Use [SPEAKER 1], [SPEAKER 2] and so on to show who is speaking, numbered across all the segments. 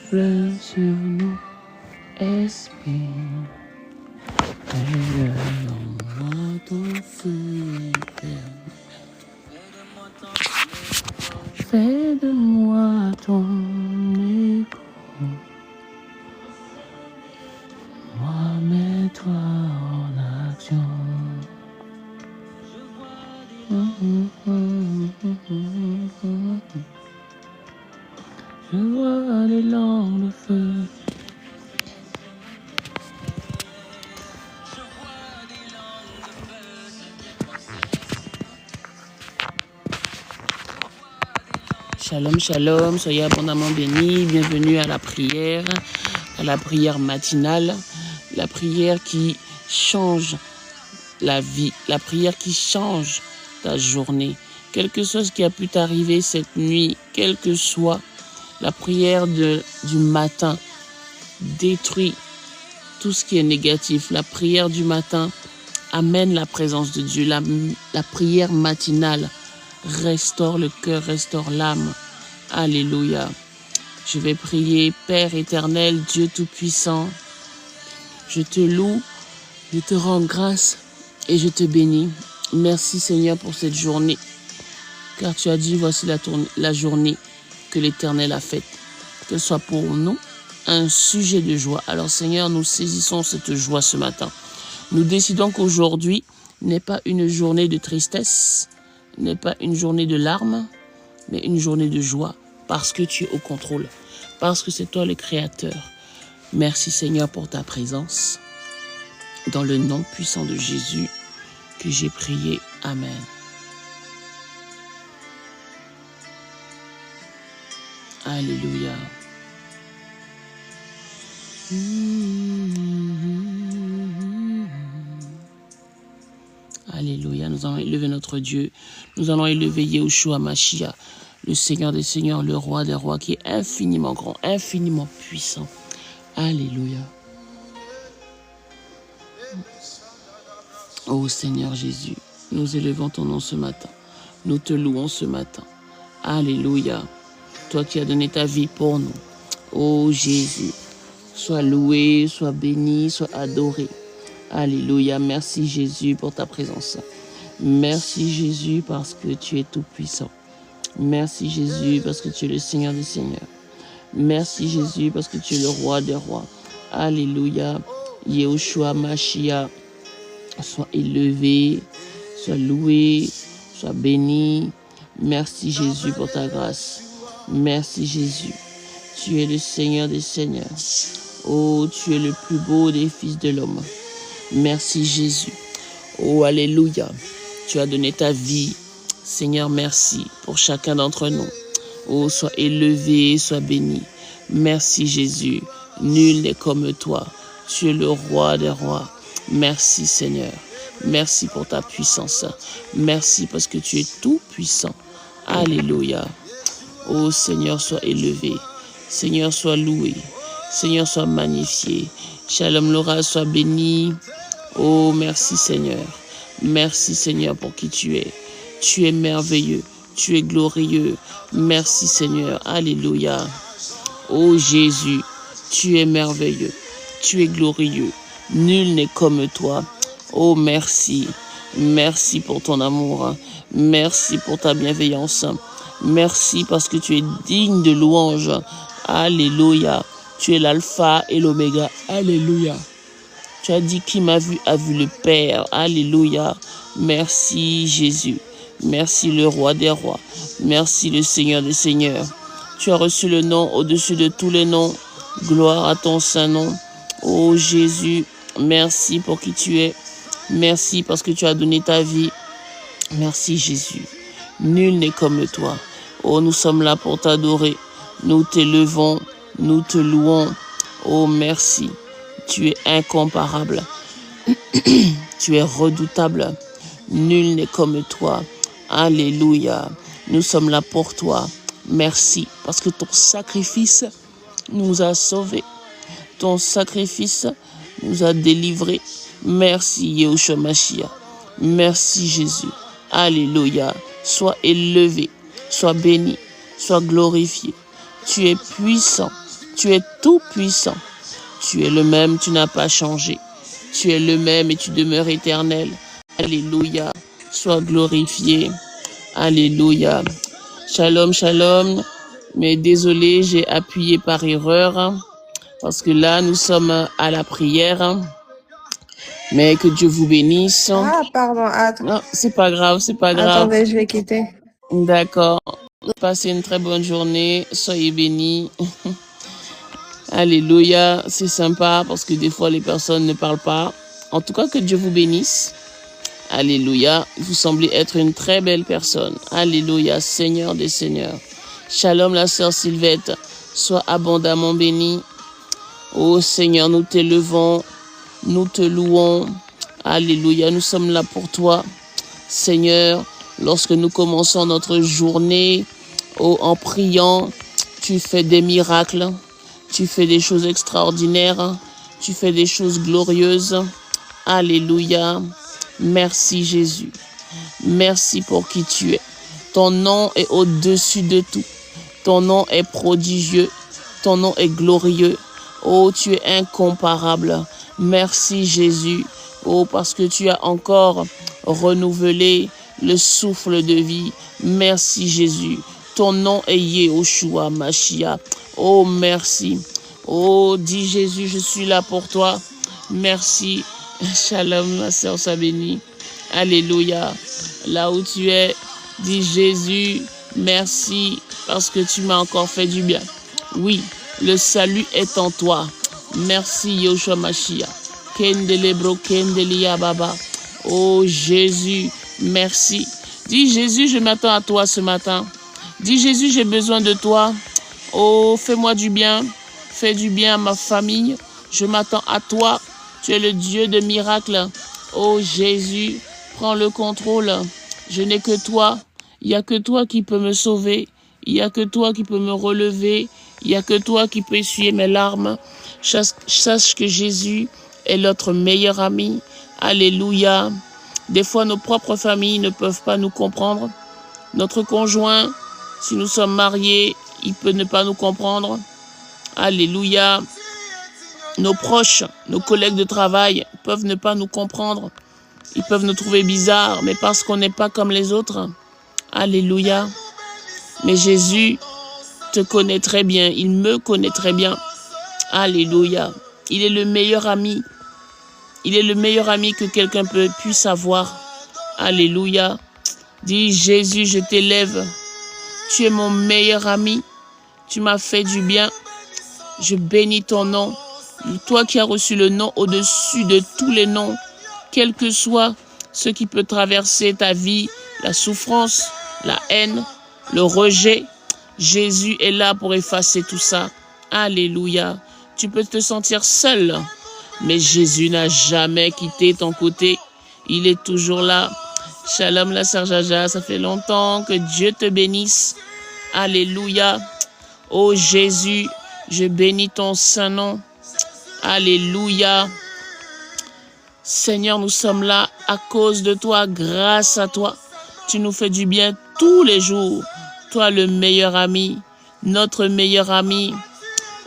[SPEAKER 1] souffle sur nos esprits. Donne-moi ton feu éternel. Fais de moi ton écho. Moi, mets-toi en action. Je vois des langues de feu. Shalom, shalom, soyez abondamment bénis, bienvenue à la prière matinale, la prière qui change la vie, la prière qui change ta journée. Quelque chose qui a pu t'arriver cette nuit, quelle que soit la prière du matin, détruit tout ce qui est négatif. La prière du matin amène la présence de Dieu. La prière matinale restaure le cœur, restaure l'âme. Alléluia. Je vais prier. Père éternel, Dieu Tout-Puissant, je te loue, je te rends grâce et je te bénis. Merci Seigneur pour cette journée, car tu as dit, voici la journée que l'Éternel a faite. Qu'elle soit pour nous un sujet de joie. Alors Seigneur, nous saisissons cette joie ce matin. Nous décidons qu'aujourd'hui n'est pas une journée de tristesse, n'est pas une journée de larmes, mais une journée de joie, parce que tu es au contrôle, parce que c'est toi le Créateur. Merci Seigneur pour ta présence. Dans le nom puissant de Jésus que j'ai prié. Amen. Alléluia. Alléluia. Nous allons élever notre Dieu. Nous allons élever Yahushua Mashiach, le Seigneur des Seigneurs, le Roi des Rois, qui est infiniment grand, infiniment puissant. Alléluia. Ô Seigneur Jésus, nous élevons ton nom ce matin. Nous te louons ce matin. Alléluia. Toi qui as donné ta vie pour nous. Ô Jésus, sois loué, sois béni, sois adoré. Alléluia. Merci Jésus pour ta présence. Merci Jésus parce que tu es tout puissant. Merci Jésus parce que tu es le Seigneur des Seigneurs. Merci Jésus parce que tu es le Roi des Rois. Alléluia. Yahushua Mashiach, sois élevé, sois loué, sois béni. Merci Jésus pour ta grâce. Merci Jésus. Tu es le Seigneur des Seigneurs. Oh, tu es le plus beau des fils de l'homme. Merci Jésus. Oh, alléluia. Tu as donné ta vie. Seigneur, merci pour chacun d'entre nous. Oh, sois élevé, sois béni. Merci Jésus. Nul n'est comme toi. Tu es le Roi des Rois. Merci Seigneur. Merci pour ta puissance. Merci parce que tu es tout puissant. Alléluia. Oh Seigneur, sois élevé. Seigneur, sois loué. Seigneur, sois magnifié. Shalom Laura, sois béni. Oh, merci Seigneur. Merci Seigneur pour qui tu es. Tu es merveilleux. Tu es glorieux. Merci Seigneur. Alléluia. Oh Jésus, tu es merveilleux. Tu es glorieux. Nul n'est comme toi. Oh, merci. Merci pour ton amour. Merci pour ta bienveillance. Merci parce que tu es digne de louange. Alléluia. Tu es l'alpha et l'oméga. Alléluia. Tu as dit qui m'a vu a vu le Père. Alléluia. Merci Jésus. Merci le Roi des Rois. Merci le Seigneur des Seigneurs. Tu as reçu le nom au-dessus de tous les noms. Gloire à ton saint nom. Oh Jésus, merci pour qui tu es. Merci parce que tu as donné ta vie. Merci Jésus. Nul n'est comme toi. Oh, nous sommes là pour t'adorer. Nous t'élevons, nous te louons. Oh, merci. Tu es incomparable. Tu es redoutable. Nul n'est comme toi. Alléluia. Nous sommes là pour toi. Merci parce que ton sacrifice nous a sauvés. Ton sacrifice nous a délivrés. Merci Yahushua Mashiach. Merci Jésus. Alléluia. Sois élevé, sois béni, sois glorifié. Tu es puissant, Tu es tout puissant. Tu es le même, tu n'as pas changé. Tu es le même et tu demeures éternel. Alléluia. Sois glorifié. Alléluia. Shalom, shalom. Mais désolé, j'ai appuyé par erreur. Parce que là, nous sommes à la prière. Mais que Dieu vous bénisse.
[SPEAKER 2] Ah, pardon.
[SPEAKER 1] Non, c'est pas grave, c'est pas grave.
[SPEAKER 2] Attendez, je vais quitter.
[SPEAKER 1] D'accord. Passez une très bonne journée. Soyez bénis. Alléluia. C'est sympa parce que des fois, les personnes ne parlent pas. En tout cas, que Dieu vous bénisse. Alléluia. Vous semblez être une très belle personne. Alléluia. Seigneur des Seigneurs. Shalom, la sœur Sylvette. Sois abondamment bénie. Ô Seigneur, nous t'élevons. Nous te louons. Alléluia. Nous sommes là pour toi. Seigneur, lorsque nous commençons notre journée en priant, tu fais des miracles. Tu fais des choses extraordinaires. Tu fais des choses glorieuses. Alléluia. Merci Jésus. Merci pour qui tu es. Ton nom est au-dessus de tout. Ton nom est prodigieux. Ton nom est glorieux. Oh, tu es incomparable. Merci Jésus. Oh, parce que tu as encore renouvelé le souffle de vie. Merci Jésus. Ton nom est Yehoshua Mashiach. Oh, merci. Oh, dis Jésus, je suis là pour toi. Merci. Shalom, ma sœur Sabénie. Alléluia. Là où tu es, dis Jésus, merci parce que tu m'as encore fait du bien. Oui, le salut est en toi. Merci Yehoshua Mashiach. Kendelebro Kendelia Baba. Oh Jésus, merci. Dis Jésus, je m'attends à toi ce matin. Dis Jésus, j'ai besoin de toi. Oh, fais-moi du bien. Fais du bien à ma famille. Je m'attends à toi. Tu es le Dieu de miracles. Oh Jésus, prends le contrôle. Je n'ai que toi. Il n'y a que toi qui peux me sauver. Il n'y a que toi qui peux me relever. Il n'y a que toi qui peux essuyer mes larmes. Sache que Jésus est notre meilleur ami. Alléluia. Des fois, nos propres familles ne peuvent pas nous comprendre. Notre conjoint, si nous sommes mariés, il peut ne pas nous comprendre. Alléluia. Nos proches, nos collègues de travail peuvent ne pas nous comprendre. Ils peuvent nous trouver bizarres, mais parce qu'on n'est pas comme les autres. Alléluia. Mais Jésus te connaît très bien. Il me connaît très bien. Alléluia. Il est le meilleur ami. Il est le meilleur ami que quelqu'un puisse avoir. Alléluia. Dis Jésus, je t'élève. Tu es mon meilleur ami. Tu m'as fait du bien. Je bénis ton nom. Toi qui as reçu le nom au-dessus de tous les noms, quel que soit ce qui peut traverser ta vie, la souffrance, la haine, le rejet, Jésus est là pour effacer tout ça. Alléluia. Tu peux te sentir seul, mais Jésus n'a jamais quitté ton côté. Il est toujours là. Shalom la sœur Jaja, ça fait longtemps. Que Dieu te bénisse. Alléluia. Oh Jésus, je bénis ton saint nom. Alléluia. Seigneur, nous sommes là à cause de toi, grâce à toi. Tu nous fais du bien tous les jours. Toi, le meilleur ami, notre meilleur ami.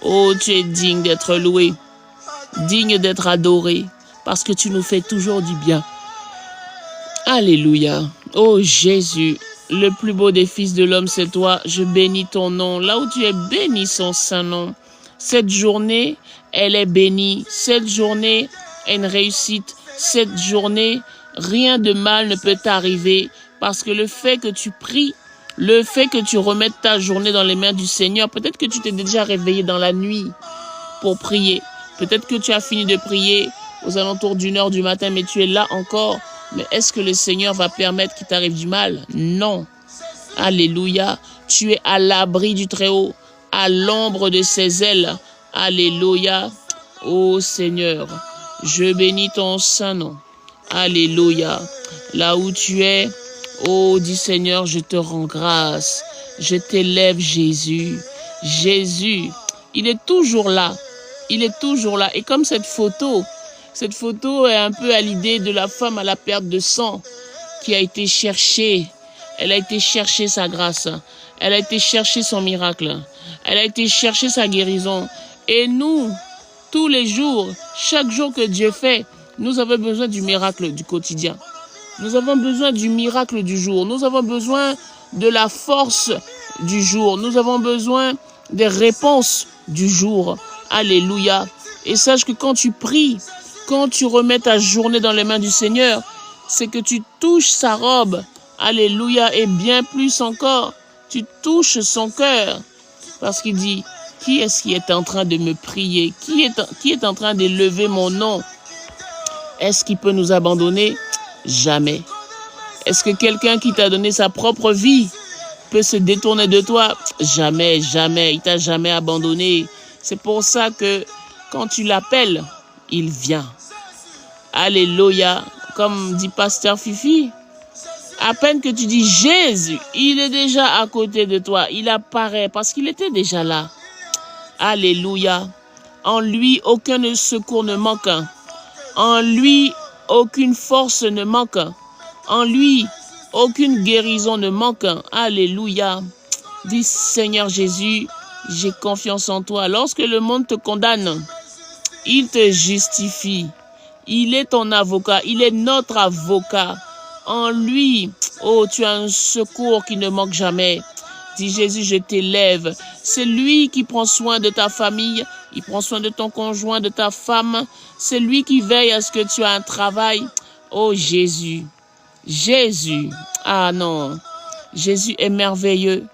[SPEAKER 1] Oh, tu es digne d'être loué, digne d'être adoré, parce que tu nous fais toujours du bien. Alléluia. Oh Jésus, le plus beau des fils de l'homme, c'est toi. Je bénis ton nom. Là où tu es, bénis son saint nom. Cette journée, elle est bénie. Cette journée est une réussite. Cette journée, rien de mal ne peut t'arriver parce que le fait que tu pries, le fait que tu remettes ta journée dans les mains du Seigneur, peut-être que tu t'es déjà réveillé dans la nuit pour prier. Peut-être que tu as fini de prier aux alentours d'1h du matin, mais tu es là encore. Mais est-ce que le Seigneur va permettre qu'il t'arrive du mal? Non. Alléluia. Tu es à l'abri du Très-Haut, à l'ombre de ses ailes. Alléluia. Ô Seigneur, je bénis ton saint nom. Alléluia. Là où tu es, ô dis Seigneur, je te rends grâce. Je t'élève Jésus. Jésus, il est toujours là. Il est toujours là. Et comme cette photo est un peu à l'idée de la femme à la perte de sang qui a été cherchée. Elle a été chercher sa grâce. Elle a été chercher son miracle. Elle a été chercher sa guérison. Et nous, tous les jours, chaque jour que Dieu fait, nous avons besoin du miracle du quotidien. Nous avons besoin du miracle du jour. Nous avons besoin de la force du jour. Nous avons besoin des réponses du jour. Alléluia. Et sache que quand tu pries, quand tu remets ta journée dans les mains du Seigneur, c'est que tu touches sa robe. Alléluia. Et bien plus encore, tu touches son cœur. Parce qu'il dit, qui est-ce qui est en train de me prier? Qui est en train d'élever mon nom? Est-ce qu'il peut nous abandonner? Jamais. Est-ce que quelqu'un qui t'a donné sa propre vie peut se détourner de toi? Jamais, jamais. Il t'a jamais abandonné. C'est pour ça que quand tu l'appelles, il vient. Alléluia. Comme dit Pasteur Fifi, à peine que tu dis Jésus, il est déjà à côté de toi. Il apparaît parce qu'il était déjà là. Alléluia. En lui, aucun secours ne manque. En lui, aucune force ne manque. En lui, aucune guérison ne manque. Alléluia. Dis Seigneur Jésus, j'ai confiance en toi. Lorsque le monde te condamne, il te justifie. Il est ton avocat. Il est notre avocat. En lui, oh, tu as un secours qui ne manque jamais. Dis Jésus, je t'élève. C'est lui qui prend soin de ta famille. Il prend soin de ton conjoint, de ta femme. C'est lui qui veille à ce que tu aies un travail. Oh Jésus. Jésus. Ah non. Jésus est merveilleux.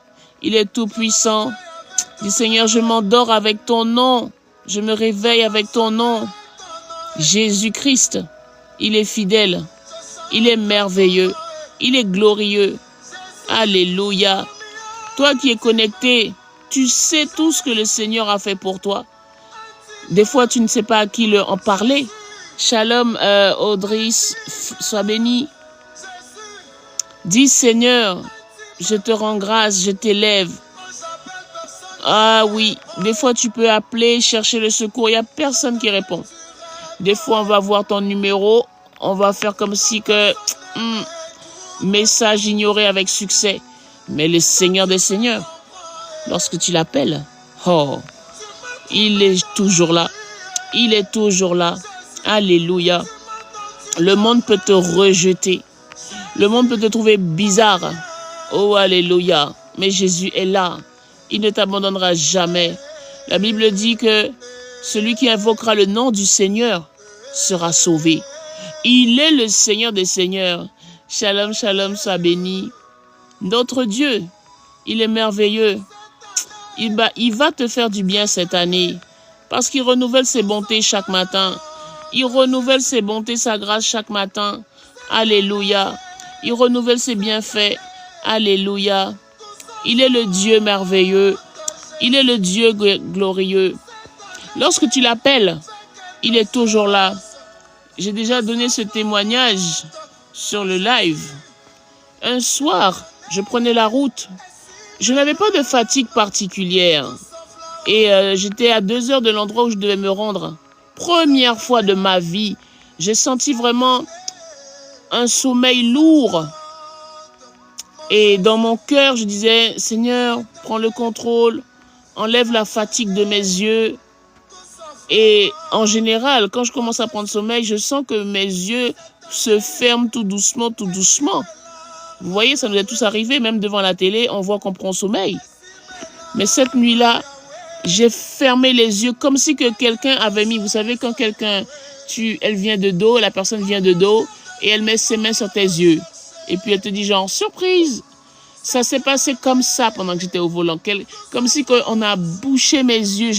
[SPEAKER 1] Il est tout puissant. Dis Seigneur, je m'endors avec ton nom. Je me réveille avec ton nom. Jésus-Christ. Il est fidèle. Il est merveilleux. Il est glorieux. Alléluia. Toi qui es connecté, tu sais tout ce que le Seigneur a fait pour toi. Des fois, tu ne sais pas à qui en parler. Shalom, Audrey, sois bénie. Dis Seigneur, je te rends grâce, je t'élève. Ah oui, des fois tu peux appeler, chercher le secours, il n'y a personne qui répond. Des fois, on va voir ton numéro, on va faire comme si que message ignoré avec succès. Mais le Seigneur des Seigneurs, lorsque tu l'appelles, oh, il est toujours là. Il est toujours là. Alléluia. Le monde peut te rejeter. Le monde peut te trouver bizarre. Oh, alléluia. Mais Jésus est là. Il ne t'abandonnera jamais. La Bible dit que celui qui invoquera le nom du Seigneur sera sauvé. Il est le Seigneur des Seigneurs. Shalom, shalom, sois béni. Notre Dieu, il est merveilleux. Il va te faire du bien cette année parce qu'il renouvelle ses bontés chaque matin. Il renouvelle ses bontés, sa grâce chaque matin. Alléluia. Il renouvelle ses bienfaits. Alléluia. Il est le Dieu merveilleux. Il est le Dieu glorieux. Lorsque tu l'appelles, il est toujours là. J'ai déjà donné ce témoignage sur le live. Un soir, je prenais la route. Je n'avais pas de fatigue particulière. Et j'étais à 2 heures de l'endroit où je devais me rendre. Première fois de ma vie, j'ai senti vraiment un sommeil lourd. Et dans mon cœur, je disais, Seigneur, prends le contrôle, enlève la fatigue de mes yeux. Et en général, quand je commence à prendre sommeil, je sens que mes yeux se ferment tout doucement, tout doucement. Vous voyez, ça nous est tous arrivé, même devant la télé, on voit qu'on prend sommeil. Mais cette nuit-là, j'ai fermé les yeux comme si que quelqu'un avait mis, vous savez, quand quelqu'un, elle vient de dos, la personne vient de dos, et elle met ses mains sur tes yeux. Et puis elle te dit genre, surprise! Ça s'est passé comme ça pendant que j'étais au volant. Comme si on a bouché mes yeux,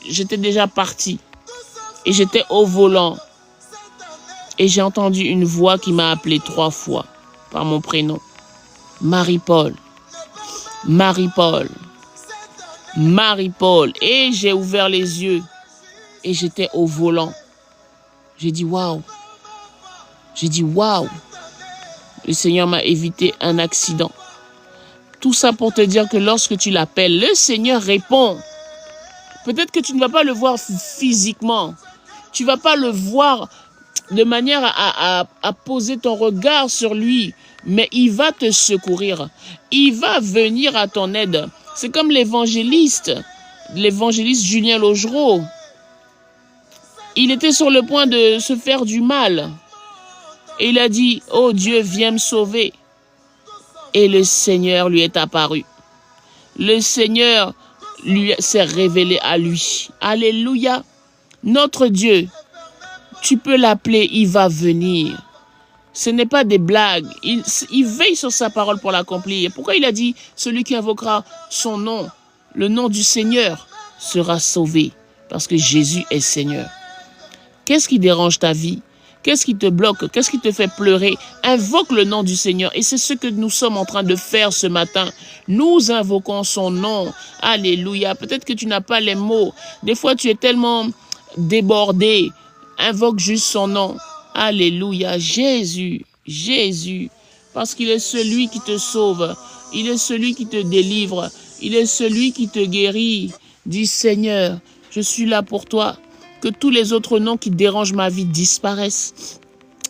[SPEAKER 1] j'étais déjà parti. Et j'étais au volant. Et j'ai entendu une voix qui m'a appelé 3 fois. Par mon prénom. Marie-Paul. Marie-Paul. Marie-Paul. Et j'ai ouvert les yeux. Et j'étais au volant. J'ai dit waouh. J'ai dit waouh. Le Seigneur m'a évité un accident. Tout ça pour te dire que lorsque tu l'appelles, le Seigneur répond. Peut-être que tu ne vas pas le voir physiquement. Tu ne vas pas le voir de manière à poser ton regard sur lui, mais il va te secourir. Il va venir à ton aide. C'est comme l'évangéliste Julien Laugereau. Il était sur le point de se faire du mal. Et il a dit, « Oh Dieu, viens me sauver. » Et le Seigneur lui est apparu. Le Seigneur lui s'est révélé à lui. Alléluia. Notre Dieu, tu peux l'appeler, il va venir. Ce n'est pas des blagues. Il veille sur sa parole pour l'accomplir. Pourquoi il a dit, celui qui invoquera son nom, le nom du Seigneur, sera sauvé. Parce que Jésus est Seigneur. Qu'est-ce qui dérange ta vie? Qu'est-ce qui te bloque? Qu'est-ce qui te fait pleurer? Invoque le nom du Seigneur. Et c'est ce que nous sommes en train de faire ce matin. Nous invoquons son nom. Alléluia. Peut-être que tu n'as pas les mots. Des fois, tu es tellement débordé. Invoque juste son nom. Alléluia. Jésus. Jésus. Parce qu'il est celui qui te sauve. Il est celui qui te délivre. Il est celui qui te guérit. Dis, Seigneur, je suis là pour toi. Que tous les autres noms qui dérangent ma vie disparaissent.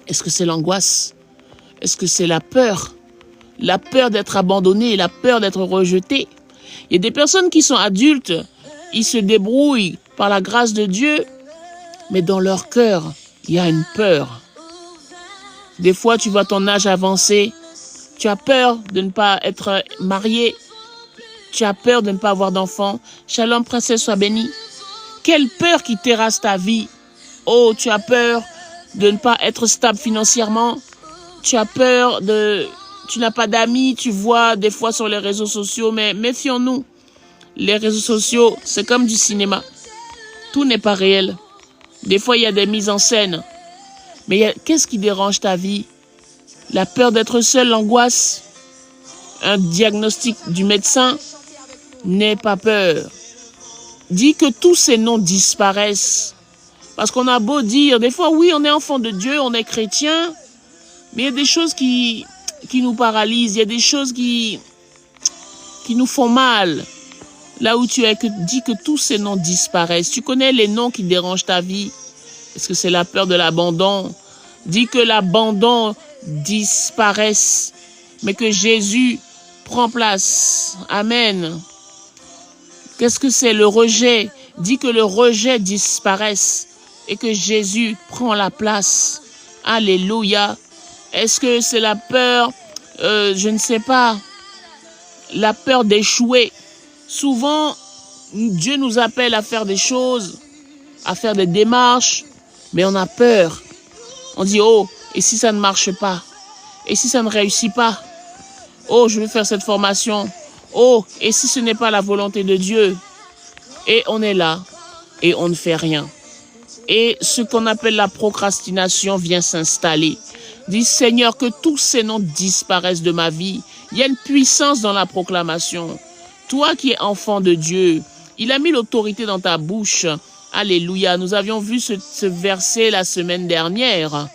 [SPEAKER 1] Est-ce que c'est l'angoisse? Est-ce que c'est la peur? La peur d'être abandonné, la peur d'être rejeté. Il y a des personnes qui sont adultes, ils se débrouillent par la grâce de Dieu, mais dans leur cœur, il y a une peur. Des fois, tu vois ton âge avancer, tu as peur de ne pas être marié, tu as peur de ne pas avoir d'enfant. Shalom, princesse, sois bénie. Quelle peur qui terrasse ta vie. Oh, tu as peur de ne pas être stable financièrement. Tu as peur de... Tu n'as pas d'amis, tu vois des fois sur les réseaux sociaux, mais méfions-nous. Les réseaux sociaux, c'est comme du cinéma. Tout n'est pas réel. Des fois, il y a des mises en scène. Mais qu'est-ce qui dérange ta vie? La peur d'être seul, l'angoisse. Un diagnostic du médecin. N'aie pas peur. Dis que tous ces noms disparaissent. Parce qu'on a beau dire, des fois, oui, on est enfant de Dieu, on est chrétien, mais il y a des choses qui nous paralysent, il y a des choses qui nous font mal. Là où tu es, dis que tous ces noms disparaissent. Tu connais les noms qui dérangent ta vie. Est-ce que c'est la peur de l'abandon? Dis que l'abandon disparaisse, mais que Jésus prend place. Amen. Qu'est-ce que c'est le rejet? Dis que le rejet disparaisse et que Jésus prend la place. Alléluia. Est-ce que c'est la peur, je ne sais pas, la peur d'échouer? Souvent, Dieu nous appelle à faire des choses, à faire des démarches, mais on a peur. On dit, oh, et si ça ne marche pas? Et si ça ne réussit pas? Oh, je veux faire cette formation. Oh, et si ce n'est pas la volonté de Dieu? Et on est là, et on ne fait rien. Et ce qu'on appelle la procrastination vient s'installer. Dis, Seigneur, que tous ces noms disparaissent de ma vie. Il y a une puissance dans la proclamation. Toi qui es enfant de Dieu, il a mis l'autorité dans ta bouche. Alléluia. Nous avions vu ce verset la semaine dernière.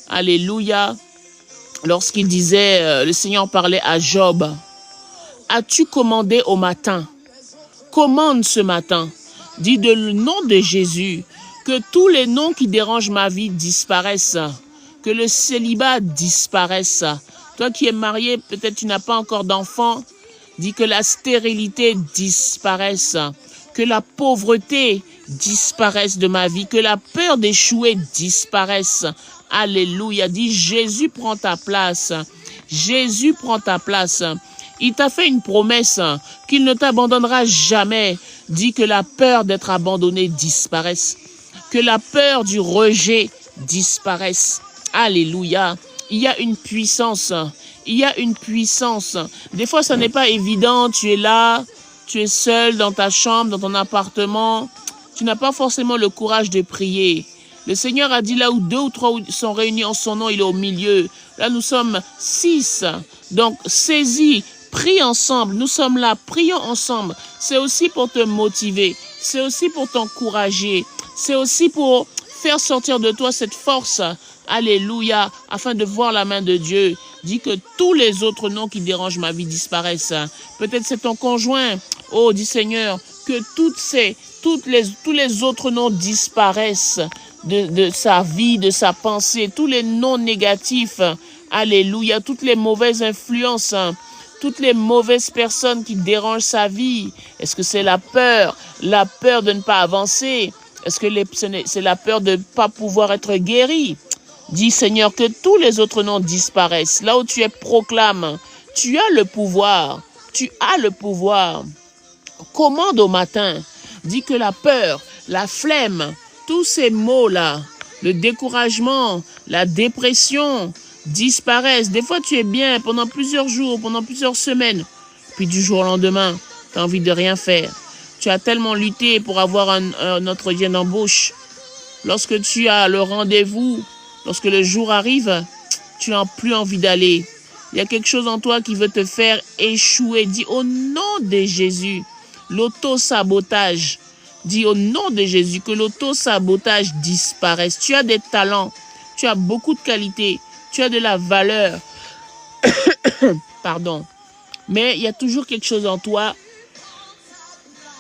[SPEAKER 1] Alléluia. Lorsqu'il disait, le Seigneur parlait à Job. As-tu commandé au matin? Commande ce matin. Dis de le nom de Jésus, que tous les noms qui dérangent ma vie disparaissent. Que le célibat disparaisse. Toi qui es marié, peut-être tu n'as pas encore d'enfant. Dis que la stérilité disparaisse. Que la pauvreté disparaisse de ma vie. Que la peur d'échouer disparaisse. Alléluia. Dis Jésus prend ta place. Jésus prend ta place. Il t'a fait une promesse qu'il ne t'abandonnera jamais. Dis que la peur d'être abandonné disparaisse. Que la peur du rejet disparaisse. Alléluia. Il y a une puissance. Il y a une puissance. Des fois, ça n'est pas évident. Tu es là, tu es seul dans ta chambre, dans ton appartement. Tu n'as pas forcément le courage de prier. Le Seigneur a dit là où 2 ou 3 sont réunis en son nom, il est au milieu. Là, nous sommes 6. Donc, saisis. Prie ensemble, nous sommes là, prions ensemble. C'est aussi pour te motiver, c'est aussi pour t'encourager, c'est aussi pour faire sortir de toi cette force, alléluia, afin de voir la main de Dieu. Dis que tous les autres noms qui dérangent ma vie disparaissent. Peut-être c'est ton conjoint. Oh, dis Seigneur, que tous les autres noms disparaissent de sa vie, de sa pensée, tous les noms négatifs, alléluia, toutes les mauvaises influences, toutes les mauvaises personnes qui dérangent sa vie. Est-ce que c'est la peur de ne pas avancer? Est-ce que c'est la peur de ne pas pouvoir être guéri? Dis, Seigneur, que tous les autres noms disparaissent. Là où tu es, proclame. Tu as le pouvoir. Tu as le pouvoir. Commande au matin. Dis que la peur, la flemme, tous ces mots-là, le découragement, la dépression, disparaissent. Des fois, tu es bien pendant plusieurs jours, pendant plusieurs semaines. Puis du jour au lendemain, tu as envie de rien faire. Tu as tellement lutté pour avoir un entretien d'embauche. Lorsque tu as le rendez-vous, lorsque le jour arrive, tu n'as plus envie d'aller. Il y a quelque chose en toi qui veut te faire échouer. Dis au nom de Jésus, l'auto-sabotage. Dis au nom de Jésus que l'auto-sabotage disparaisse. Tu as des talents, tu as beaucoup de qualités, tu as de la valeur. Pardon. Mais il y a toujours quelque chose en toi.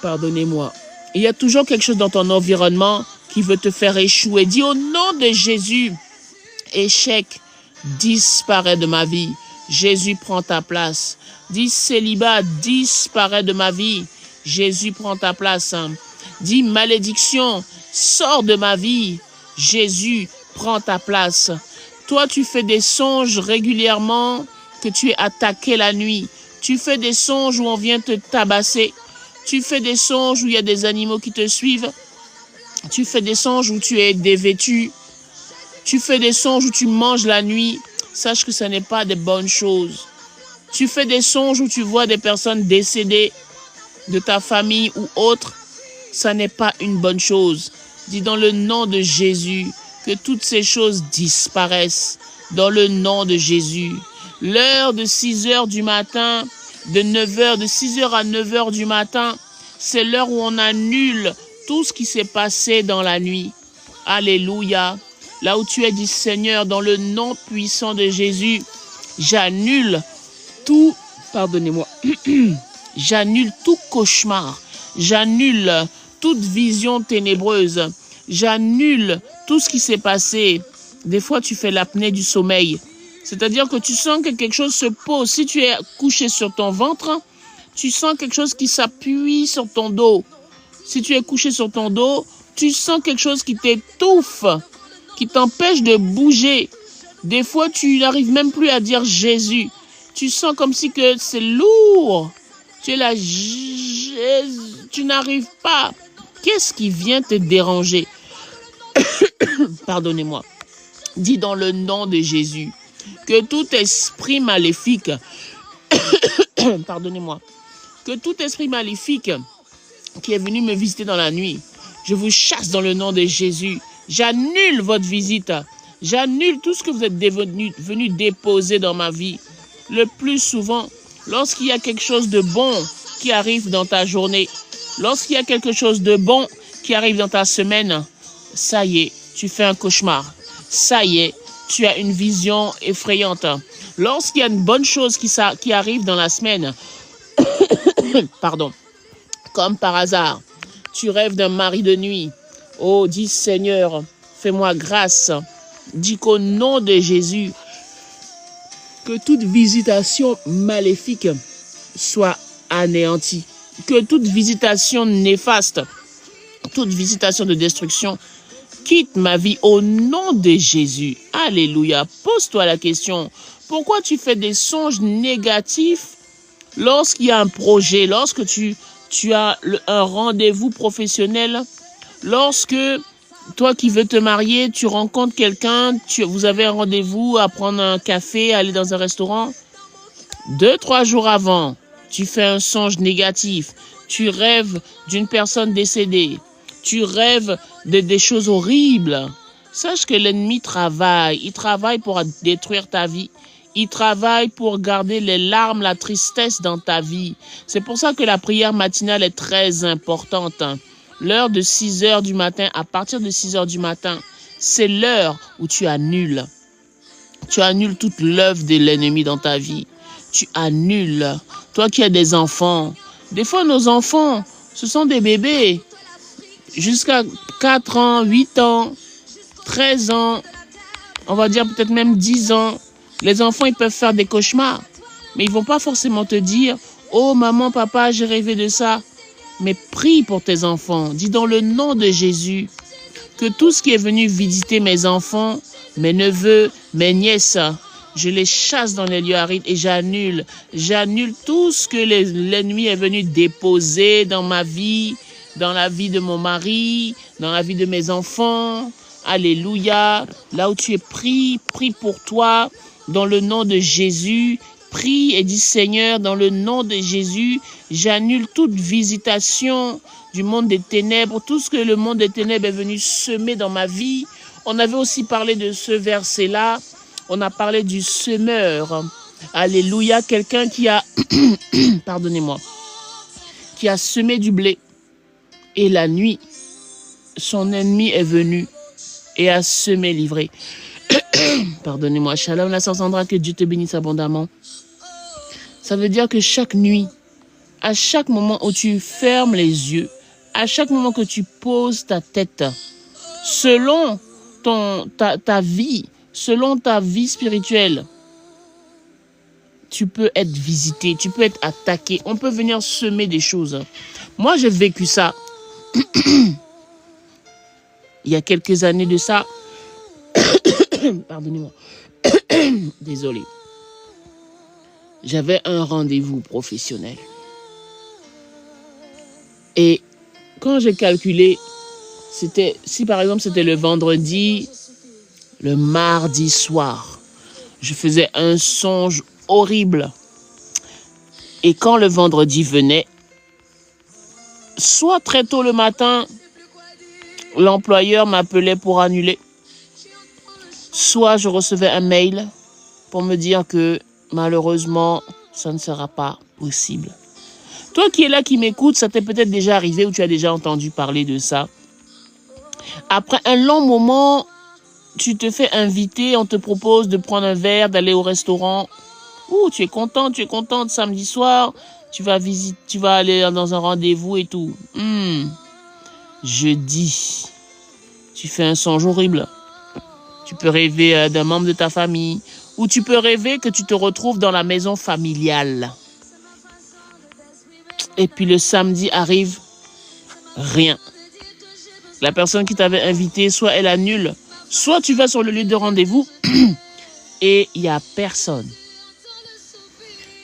[SPEAKER 1] Pardonnez-moi. Il y a toujours quelque chose dans ton environnement qui veut te faire échouer. Dis au nom de Jésus, échec, disparaît de ma vie. Jésus prend ta place. Dis célibat, disparaît de ma vie. Jésus prend ta place. Dis malédiction, sors de ma vie. Jésus prend ta place. Toi, tu fais des songes régulièrement que tu es attaqué la nuit. Tu fais des songes où on vient te tabasser. Tu fais des songes où il y a des animaux qui te suivent. Tu fais des songes où tu es dévêtu. Tu fais des songes où tu manges la nuit. Sache que ce n'est pas des bonnes choses. Tu fais des songes où tu vois des personnes décédées de ta famille ou autre. Ça n'est pas une bonne chose. Dis dans le nom de Jésus que toutes ces choses disparaissent. Dans le nom de Jésus. L'heure de 6 heures du matin, de 9 heures, de 6 heures à 9 heures du matin, c'est l'heure où on annule tout ce qui s'est passé dans la nuit. Alléluia. Là où tu es, dit Seigneur, dans le nom puissant de Jésus, j'annule tout, pardonnez-moi, j'annule tout cauchemar, j'annule toute vision ténébreuse, j'annule tout ce qui s'est passé. Des fois, tu fais l'apnée du sommeil. C'est-à-dire que tu sens que quelque chose se pose. Si tu es couché sur ton ventre, tu sens quelque chose qui s'appuie sur ton dos. Si tu es couché sur ton dos, tu sens quelque chose qui t'étouffe, qui t'empêche de bouger. Des fois, tu n'arrives même plus à dire Jésus. Tu sens comme si que c'est lourd. Tu es là, Jésus, tu n'arrives pas. Qu'est-ce qui vient te déranger? Pardonnez-moi. Dis dans le nom de Jésus que tout esprit maléfique, pardonnez-moi, que tout esprit maléfique qui est venu me visiter dans la nuit, je vous chasse dans le nom de Jésus. J'annule votre visite. J'annule tout ce que vous êtes venu déposer dans ma vie. Le plus souvent, lorsqu'il y a quelque chose de bon qui arrive dans ta journée, lorsqu'il y a quelque chose de bon qui arrive dans ta semaine, ça y est, tu fais un cauchemar. Ça y est, tu as une vision effrayante. Lorsqu'il y a une bonne chose qui arrive dans la semaine, pardon, comme par hasard, tu rêves d'un mari de nuit. Oh, dis Seigneur, fais-moi grâce. Dis qu'au nom de Jésus, que toute visitation maléfique soit anéantie. Que toute visitation néfaste, toute visitation de destruction quitte ma vie au nom de Jésus. Alléluia. Pose-toi la question. Pourquoi tu fais des songes négatifs lorsqu'il y a un projet, lorsque tu as un rendez-vous professionnel, lorsque toi qui veux te marier, tu rencontres quelqu'un, vous avez un rendez-vous à prendre un café, à aller dans un restaurant. 2-3 jours avant, tu fais un songe négatif. Tu rêves d'une personne décédée. Tu rêves de des choses horribles. Sache que l'ennemi travaille. Il travaille pour détruire ta vie. Il travaille pour garder les larmes, la tristesse dans ta vie. C'est pour ça que la prière matinale est très importante. L'heure de 6 heures du matin, à partir de 6 heures du matin, c'est l'heure où tu annules. Tu annules toute l'œuvre de l'ennemi dans ta vie. Tu annules. Toi qui as des enfants, des fois nos enfants, Ce sont des bébés. Jusqu'à 4 ans, 8 ans, 13 ans, on va dire peut-être même 10 ans. Les enfants, ils peuvent faire des cauchemars. Mais ils vont pas forcément te dire, oh maman, papa, j'ai rêvé de ça. Mais prie pour tes enfants. Dis dans le nom de Jésus que tout ce qui est venu visiter mes enfants, mes neveux, mes nièces, je les chasse dans les lieux arides et j'annule tout ce que l'ennemi est venu déposer dans ma vie, dans la vie de mon mari, dans la vie de mes enfants. Alléluia. Là où tu es, prie pour toi, dans le nom de Jésus. Prie et dis, Seigneur, dans le nom de Jésus, j'annule toute visitation du monde des ténèbres, tout ce que le monde des ténèbres est venu semer dans ma vie. On avait aussi parlé de ce verset-là. On a parlé du semeur. Alléluia. Quelqu'un qui a, pardonnez-moi, qui a semé du blé. Et la nuit, son ennemi est venu et a semé l'ivraie. Pardonnez-moi. Shalom, la sœur Sandra, que Dieu te bénisse abondamment. Ça veut dire que chaque nuit, à chaque moment où tu fermes les yeux, à chaque moment que tu poses ta tête, selon ta vie, selon ta vie spirituelle, tu peux être visité, tu peux être attaqué. On peut venir semer des choses. Moi, j'ai vécu ça. Il y a quelques années de ça. Pardonnez-moi. Désolé. J'avais un rendez-vous professionnel. Et quand j'ai calculé, si par exemple c'était le vendredi, le mardi soir, je faisais un songe horrible. Et quand le vendredi venait, soit très tôt le matin, l'employeur m'appelait pour annuler, soit je recevais un mail pour me dire que malheureusement, ça ne sera pas possible. Toi qui es là, qui m'écoutes, ça t'est peut-être déjà arrivé ou tu as déjà entendu parler de ça. Après un long moment, tu te fais inviter, on te propose de prendre un verre, d'aller au restaurant. Ouh, tu es contente samedi soir, tu vas aller dans un rendez-vous et tout. Jeudi, tu fais un songe horrible. Tu peux rêver d'un membre de ta famille ou tu peux rêver que tu te retrouves dans la maison familiale. Et puis le samedi arrive, rien. La personne qui t'avait invité, soit elle annule, soit tu vas sur le lieu de rendez-vous et il n'y a personne.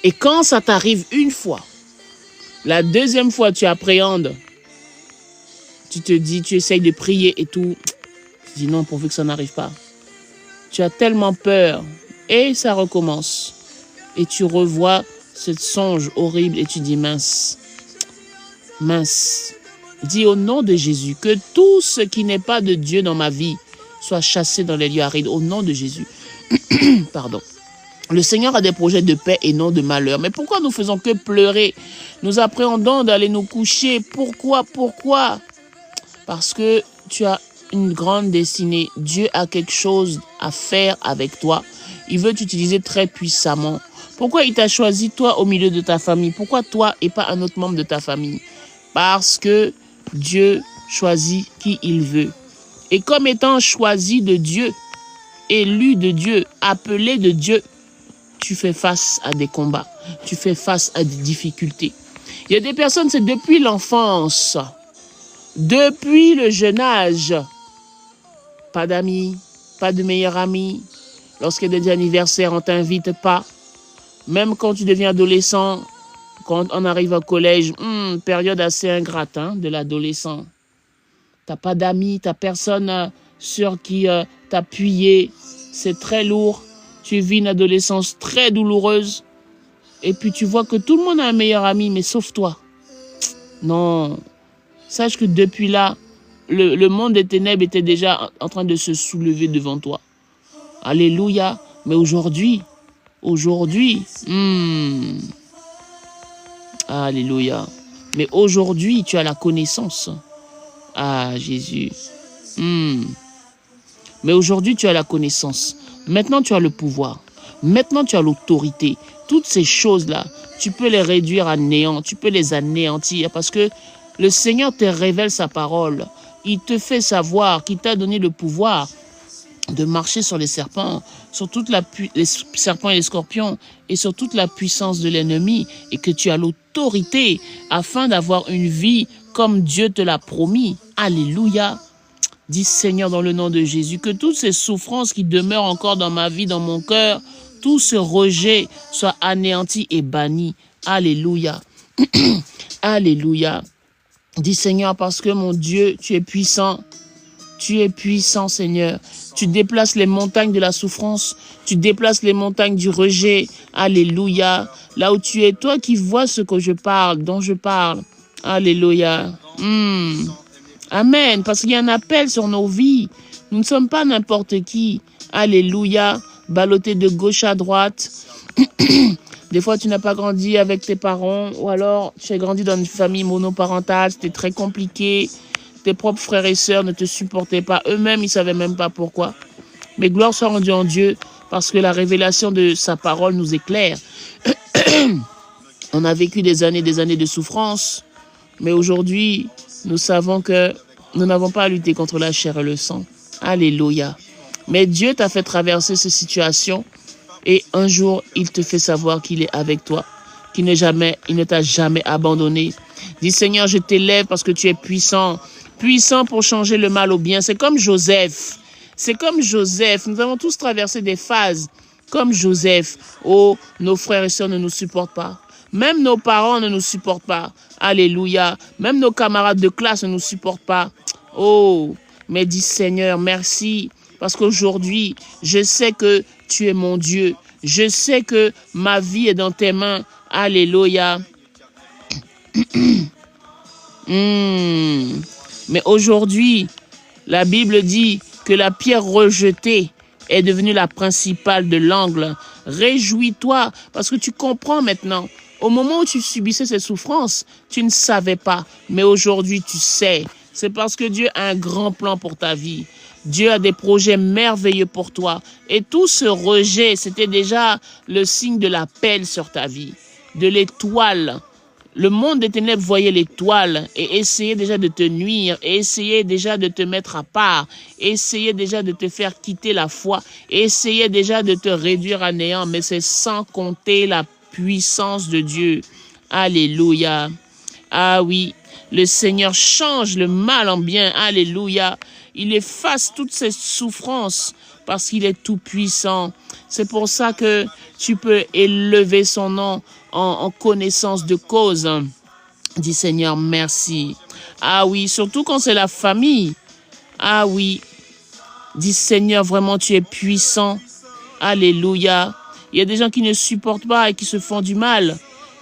[SPEAKER 1] Et quand ça t'arrive une fois, la deuxième fois tu appréhendes, tu te dis, tu essayes de prier et tout, tu dis non, pourvu que ça n'arrive pas. Tu as tellement peur et ça recommence. Et tu revois ce songe horrible et tu dis mince. Dis au nom de Jésus que tout ce qui n'est pas de Dieu dans ma vie soit chassé dans les lieux arides au nom de Jésus. Pardon. Le Seigneur a des projets de paix et non de malheur. Mais pourquoi nous faisons que pleurer? Nous appréhendons d'aller nous coucher. Pourquoi? Parce que tu as une grande destinée. Dieu a quelque chose à faire avec toi. Il veut t'utiliser très puissamment. Pourquoi il t'a choisi toi au milieu de ta famille? Pourquoi toi et pas un autre membre de ta famille? Parce que Dieu choisit qui il veut. Et comme étant choisi de Dieu, élu de Dieu, appelé de Dieu, tu fais face à des combats. Tu fais face à des difficultés. Il y a des personnes, c'est depuis l'enfance, depuis le jeune âge. Pas d'amis, pas de meilleurs amis. Lorsqu'il y a des anniversaires, on ne t'invite pas. Même quand tu deviens adolescent, quand on arrive au collège, période assez ingrate de l'adolescent. Tu n'as pas d'amis, tu n'as personne sur qui t'appuyer. C'est très lourd. Tu vis une adolescence très douloureuse. Et puis tu vois que tout le monde a un meilleur ami, mais sauf toi. Non. Sache que depuis là, le monde des ténèbres était déjà en train de se soulever devant toi. Alléluia. Mais aujourd'hui, alléluia. Mais aujourd'hui, tu as la connaissance. Ah, Jésus. Mais aujourd'hui, tu as la connaissance. Maintenant, tu as le pouvoir. Maintenant, tu as l'autorité. Toutes ces choses-là, tu peux les réduire à néant. Tu peux les anéantir parce que Le Seigneur te révèle sa parole. Il te fait savoir qu'il t'a donné le pouvoir de marcher sur les serpents, les serpents et les scorpions, et sur toute la puissance de l'ennemi, et que tu as l'autorité afin d'avoir une vie comme Dieu te l'a promis. Alléluia. Dis Seigneur, dans le nom de Jésus, que toutes ces souffrances qui demeurent encore dans ma vie, dans mon cœur, tout ce rejet soit anéanti et banni. Alléluia. Alléluia. Dis Seigneur, parce que mon Dieu, tu es puissant. Tu es puissant, Seigneur. Tu déplaces les montagnes de la souffrance. Tu déplaces les montagnes du rejet. Alléluia. Là où tu es, toi qui vois ce que je parle, dont je parle. Alléluia. Amen. Parce qu'il y a un appel sur nos vies. Nous ne sommes pas n'importe qui. Alléluia. Ballotté de gauche à droite. Des fois, tu n'as pas grandi avec tes parents. Ou alors, tu as grandi dans une famille monoparentale. C'était très compliqué. Tes propres frères et sœurs ne te supportaient pas. Eux-mêmes, ils ne savaient même pas pourquoi. Mais gloire soit rendue en Dieu, parce que la révélation de sa parole nous éclaire. On a vécu des années de souffrance. Mais aujourd'hui, nous savons que nous n'avons pas à lutter contre la chair et le sang. Alléluia. Mais Dieu t'a fait traverser ces situations. Et un jour, il te fait savoir qu'il est avec toi. Il ne t'a jamais abandonné. Dis Seigneur, je t'élève parce que tu es puissant. Puissant pour changer le mal au bien. C'est comme Joseph. C'est comme Joseph. Nous avons tous traversé des phases comme Joseph. Oh, nos frères et sœurs ne nous supportent pas. Même nos parents ne nous supportent pas. Alléluia. Même nos camarades de classe ne nous supportent pas. Oh, mais dis Seigneur, merci. Parce qu'aujourd'hui, je sais que tu es mon Dieu. Je sais que ma vie est dans tes mains. Alléluia. Mais aujourd'hui, la Bible dit que la pierre rejetée est devenue la principale de l'angle. Réjouis-toi parce que tu comprends maintenant. Au moment où tu subissais ces souffrances, tu ne savais pas. Mais aujourd'hui, tu sais. C'est parce que Dieu a un grand plan pour ta vie. Dieu a des projets merveilleux pour toi. Et tout ce rejet, c'était déjà le signe de l'appel sur ta vie, de l'étoile. Le monde des ténèbres voyait l'étoile et essayait déjà de te nuire, et essayait déjà de te mettre à part, essayait déjà de te faire quitter la foi, essayait déjà de te réduire à néant, mais c'est sans compter la puissance de Dieu. Alléluia. Ah oui, le Seigneur change le mal en bien. Alléluia. Il efface toutes ces souffrances parce qu'il est tout puissant. C'est pour ça que tu peux élever son nom en connaissance de cause. Dis Seigneur, merci. Ah oui, surtout quand c'est la famille. Ah oui. Dis Seigneur, vraiment tu es puissant. Alléluia. Il y a des gens qui ne supportent pas et qui se font du mal.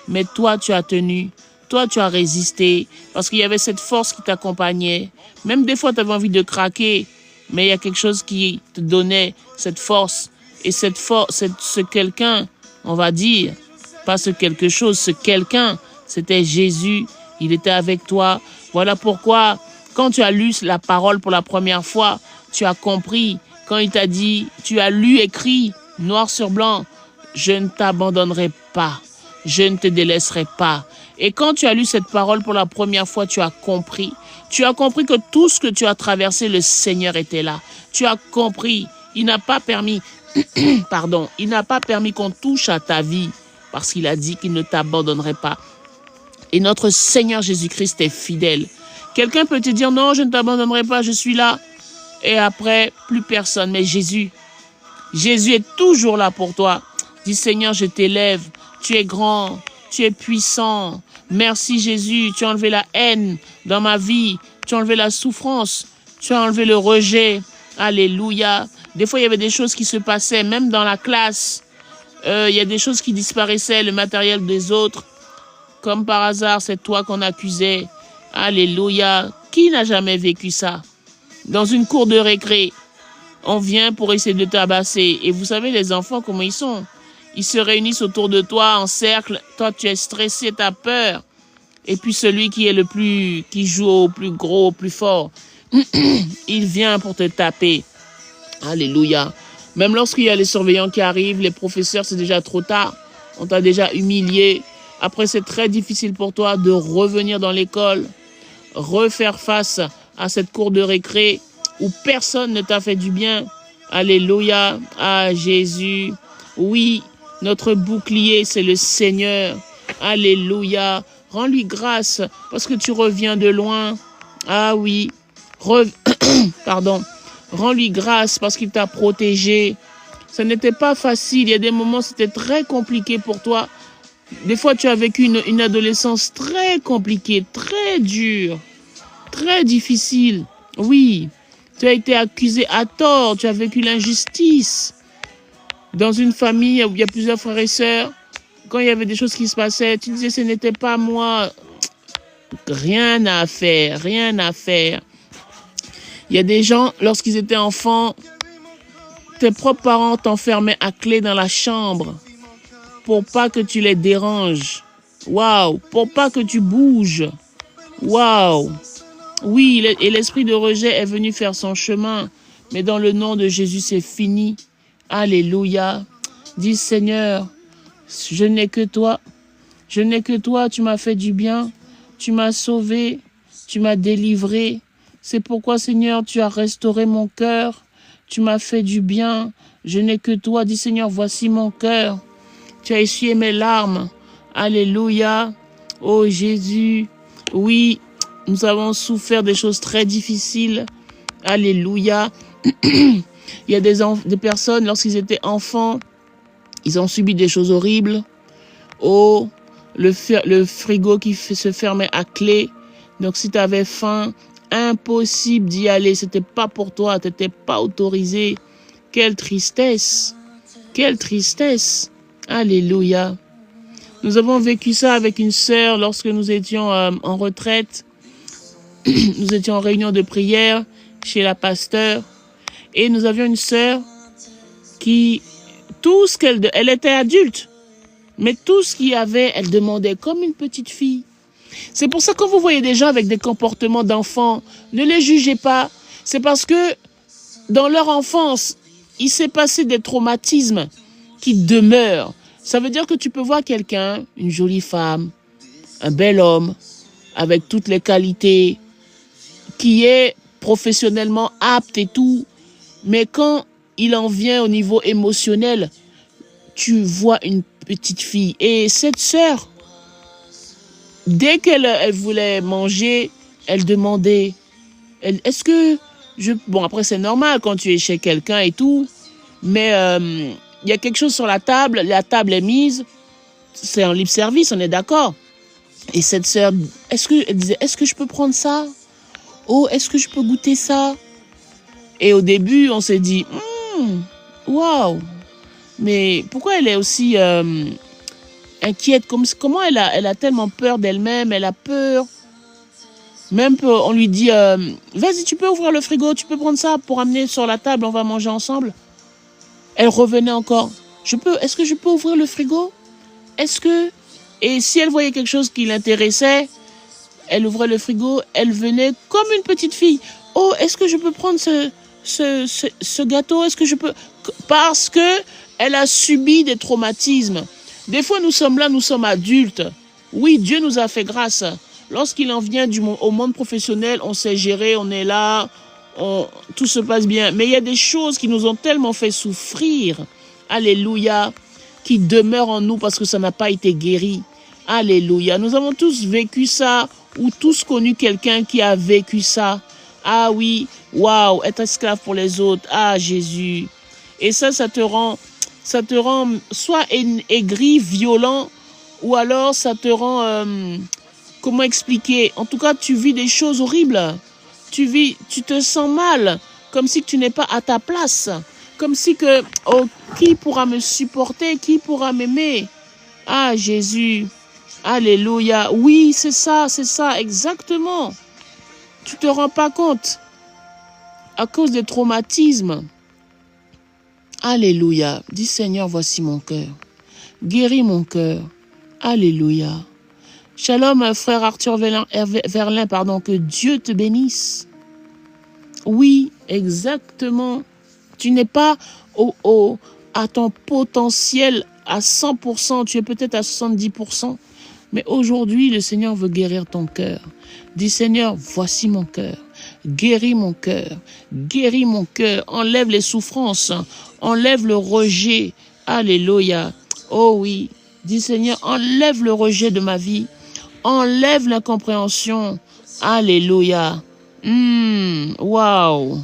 [SPEAKER 1] Mais toi, tu as tenu. Toi, tu as résisté parce qu'il y avait cette force qui t'accompagnait. Même des fois, tu avais envie de craquer, mais il y a quelque chose qui te donnait cette force. Et cette force, ce quelqu'un, on va dire, pas ce quelque chose, ce quelqu'un, c'était Jésus. Il était avec toi. Voilà pourquoi, quand tu as lu la parole pour la première fois, tu as compris. Quand il t'a dit, tu as lu écrit, noir sur blanc, je ne t'abandonnerai pas. Je ne te délaisserai pas. Et quand tu as lu cette parole pour la première fois, tu as compris. Tu as compris que tout ce que tu as traversé, le Seigneur était là. Tu as compris. Il n'a pas permis, il n'a pas permis qu'on touche à ta vie parce qu'il a dit qu'il ne t'abandonnerait pas. Et notre Seigneur Jésus-Christ est fidèle. Quelqu'un peut te dire, non, je ne t'abandonnerai pas, je suis là. Et après, plus personne. Mais Jésus est toujours là pour toi. Dis, Seigneur, je t'élève. Tu es grand, tu es puissant. Merci Jésus, tu as enlevé la haine dans ma vie. Tu as enlevé la souffrance. Tu as enlevé le rejet. Alléluia. Des fois, il y avait des choses qui se passaient, même dans la classe. Il y a des choses qui disparaissaient, le matériel des autres. Comme par hasard, c'est toi qu'on accusait. Alléluia. Qui n'a jamais vécu ça? Dans une cour de récré, on vient pour essayer de tabasser. Et vous savez, les enfants, comment ils sont? Ils se réunissent autour de toi en cercle. Toi, tu es stressé, tu as peur. Et puis celui qui joue au plus gros, au plus fort, il vient pour te taper. Alléluia. Même lorsqu'il y a les surveillants qui arrivent, les professeurs, c'est déjà trop tard. On t'a déjà humilié. Après, c'est très difficile pour toi de revenir dans l'école. refaire face à cette cour de récré où personne ne t'a fait du bien. Alléluia. Ah, Jésus. Oui, notre bouclier, c'est le Seigneur. Alléluia. Rends-lui grâce parce que tu reviens de loin. Ah oui. Pardon. Rends-lui grâce parce qu'il t'a protégé. Ce n'était pas facile. Il y a des moments, c'était très compliqué pour toi. Des fois, tu as vécu une adolescence très compliquée, très dure, très difficile. Oui, tu as été accusé à tort, tu as vécu l'injustice. Dans une famille où il y a plusieurs frères et sœurs, quand il y avait des choses qui se passaient, tu disais, ce n'était pas moi. Rien à faire, rien à faire. Il y a des gens, lorsqu'ils étaient enfants, tes propres parents t'enfermaient à clé dans la chambre pour pas que tu les déranges. Waouh, pour pas que tu bouges. Waouh. Oui, et l'esprit de rejet est venu faire son chemin. Mais dans le nom de Jésus, c'est fini. Alléluia. Dis Seigneur, je n'ai que toi. Je n'ai que toi, tu m'as fait du bien. Tu m'as sauvé. Tu m'as délivré. C'est pourquoi, Seigneur, tu as restauré mon cœur. Tu m'as fait du bien. Je n'ai que toi. Dis Seigneur, voici mon cœur. Tu as essuyé mes larmes. Alléluia. Oh Jésus. Oui, nous avons souffert des choses très difficiles. Alléluia. Il y a des personnes, lorsqu'ils étaient enfants, ils ont subi des choses horribles. Oh, le frigo qui se fermait à clé. Donc si tu avais faim, impossible d'y aller. C'était pas pour toi, tu n'étais pas autorisé. Quelle tristesse. Quelle tristesse. Alléluia. Nous avons vécu ça avec une sœur lorsque nous étions en retraite. Nous étions en réunion de prière chez la pasteur. Et nous avions une sœur qui, elle était adulte. Mais tout ce qu'il y avait, elle demandait comme une petite fille. C'est pour ça que quand vous voyez des gens avec des comportements d'enfants, ne les jugez pas. C'est parce que dans leur enfance, il s'est passé des traumatismes qui demeurent. Ça veut dire que tu peux voir quelqu'un, une jolie femme, un bel homme, avec toutes les qualités, qui est professionnellement apte et tout. Mais quand il en vient au niveau émotionnel, tu vois une petite fille. Et cette sœur, dès qu'elle voulait manger, elle demandait, est-ce que bon, après c'est normal quand tu es chez quelqu'un et tout, mais il y a quelque chose sur la table est mise, c'est en libre service, on est d'accord. Et cette sœur, elle disait, est-ce que je peux prendre ça? Oh, est-ce que je peux goûter ça? Et au début, on s'est dit, waouh, mais pourquoi elle est aussi inquiète? Comment elle a tellement peur d'elle-même, elle a peur. Même on lui dit, vas-y, tu peux ouvrir le frigo, tu peux prendre ça pour amener sur la table, on va manger ensemble. Elle revenait encore. Est-ce que je peux ouvrir le frigo? Et si elle voyait quelque chose qui l'intéressait, elle ouvrait le frigo, elle venait comme une petite fille. Oh, est-ce que je peux prendre ce gâteau? Est-ce que je peux? Parce que elle a subi des traumatismes. Des fois, nous sommes là, nous sommes adultes. Oui, Dieu nous a fait grâce. Lorsqu'il en vient au monde professionnel, on sait gérer, on est là, tout se passe bien. Mais il y a des choses qui nous ont tellement fait souffrir. Alléluia. Qui demeurent en nous parce que ça n'a pas été guéri. Alléluia. Nous avons tous vécu ça ou tous connu quelqu'un qui a vécu ça. Ah oui, waouh, être esclave pour les autres. Ah Jésus. Et ça te rend soit aigri, violent, ou alors ça te rend, comment expliquer? En tout cas, tu vis des choses horribles. Tu te sens mal, comme si tu n'es pas à ta place. Comme si que, oh, qui pourra me supporter? Qui pourra m'aimer? Ah Jésus. Alléluia. Oui, c'est ça, exactement. Tu te rends pas compte. À cause des traumatismes. Alléluia. Dis Seigneur, voici mon cœur. Guéris mon cœur. Alléluia. Shalom, frère Arthur Verlin, que Dieu te bénisse. Oui, exactement. Tu n'es pas à ton potentiel à 100%, tu es peut-être à 70%. Mais aujourd'hui, le Seigneur veut guérir ton cœur. Dis, Seigneur, voici mon cœur. Guéris mon cœur. Guéris mon cœur. Enlève les souffrances. Enlève le rejet. Alléluia. Oh oui. Dis, Seigneur, enlève le rejet de ma vie. Enlève l'incompréhension. Alléluia. Waouh.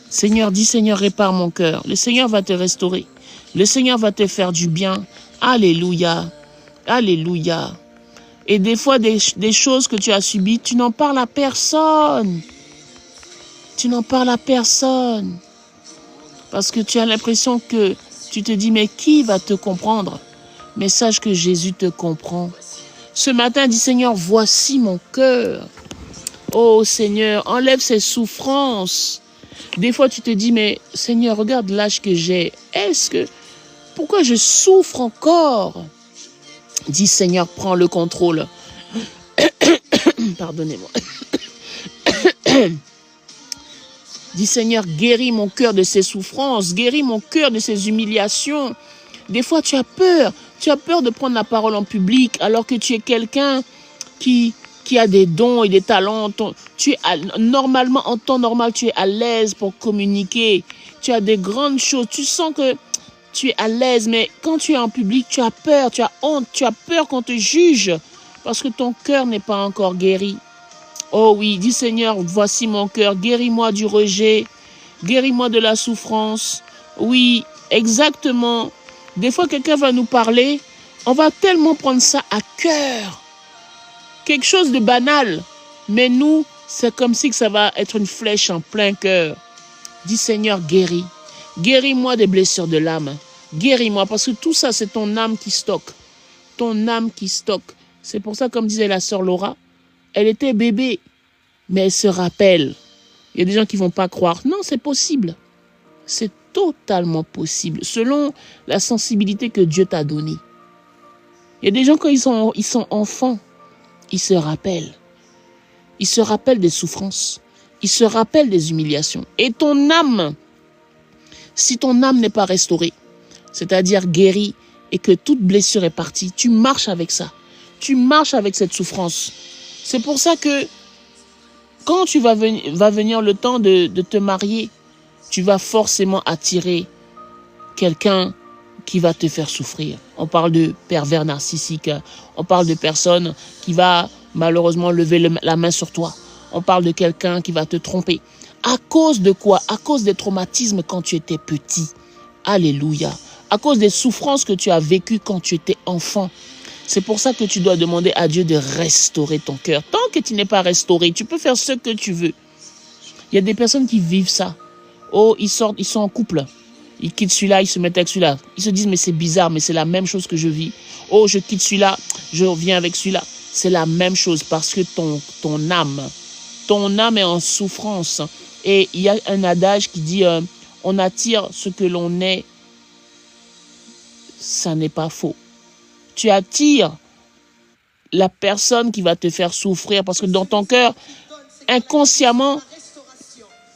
[SPEAKER 1] Seigneur, dis, Seigneur, répare mon cœur. Le Seigneur va te restaurer. Le Seigneur va te faire du bien. Alléluia. Alléluia. Et des fois, des choses que tu as subies, tu n'en parles à personne. Tu n'en parles à personne. Parce que tu as l'impression que tu te dis, mais qui va te comprendre? Mais sache que Jésus te comprend. Ce matin, dis, Seigneur, voici mon cœur. Oh Seigneur, enlève ces souffrances. Des fois, tu te dis, mais Seigneur, regarde l'âge que j'ai. Pourquoi je souffre encore? Dis, Seigneur, prends le contrôle. Pardonnez-moi. Dis, Seigneur, guéris mon cœur de ces souffrances. Guéris mon cœur de ces humiliations. Des fois, tu as peur. Tu as peur de prendre la parole en public alors que tu es quelqu'un qui a des dons et des talents. Normalement, en temps normal, tu es à l'aise pour communiquer. Tu as des grandes choses. Tu sens que tu es à l'aise, mais quand tu es en public, tu as peur, tu as honte, tu as peur qu'on te juge parce que ton cœur n'est pas encore guéri. Oh oui, dis Seigneur, voici mon cœur, guéris-moi du rejet, guéris-moi de la souffrance. Oui, exactement. Des fois, quelqu'un va nous parler, on va tellement prendre ça à cœur. Quelque chose de banal, mais nous, c'est comme si ça va être une flèche en plein cœur. Dis Seigneur, guéris. Guéris-moi des blessures de l'âme. Guéris-moi, parce que tout ça, c'est ton âme qui stocke. Ton âme qui stocke. C'est pour ça, comme disait la sœur Laura, elle était bébé, mais elle se rappelle. Il y a des gens qui ne vont pas croire. Non, c'est possible. C'est totalement possible, selon la sensibilité que Dieu t'a donnée. Il y a des gens, quand ils sont enfants, ils se rappellent. Ils se rappellent des souffrances. Ils se rappellent des humiliations. Et ton âme, si ton âme n'est pas restaurée, c'est-à-dire guérie, et que toute blessure est partie, tu marches avec ça. Tu marches avec cette souffrance. C'est pour ça que quand tu va venir le temps de te marier, tu vas forcément attirer quelqu'un qui va te faire souffrir. On parle de pervers narcissiques. On parle de personnes qui va malheureusement lever la main sur toi. On parle de quelqu'un qui va te tromper. À cause de quoi? À cause des traumatismes quand tu étais petit. Alléluia. À cause des souffrances que tu as vécues quand tu étais enfant. C'est pour ça que tu dois demander à Dieu de restaurer ton cœur. Tant que tu n'es pas restauré, tu peux faire ce que tu veux. Il y a des personnes qui vivent ça. Oh, ils sont en couple. Ils quittent celui-là, ils se mettent avec celui-là. Ils se disent, mais c'est bizarre, mais c'est la même chose que je vis. Oh, je quitte celui-là, je reviens avec celui-là. C'est la même chose parce que ton âme est en souffrance. Et il y a un adage qui dit, on attire ce que l'on est. Ça n'est pas faux. Tu attires la personne qui va te faire souffrir parce que dans ton cœur, inconsciemment,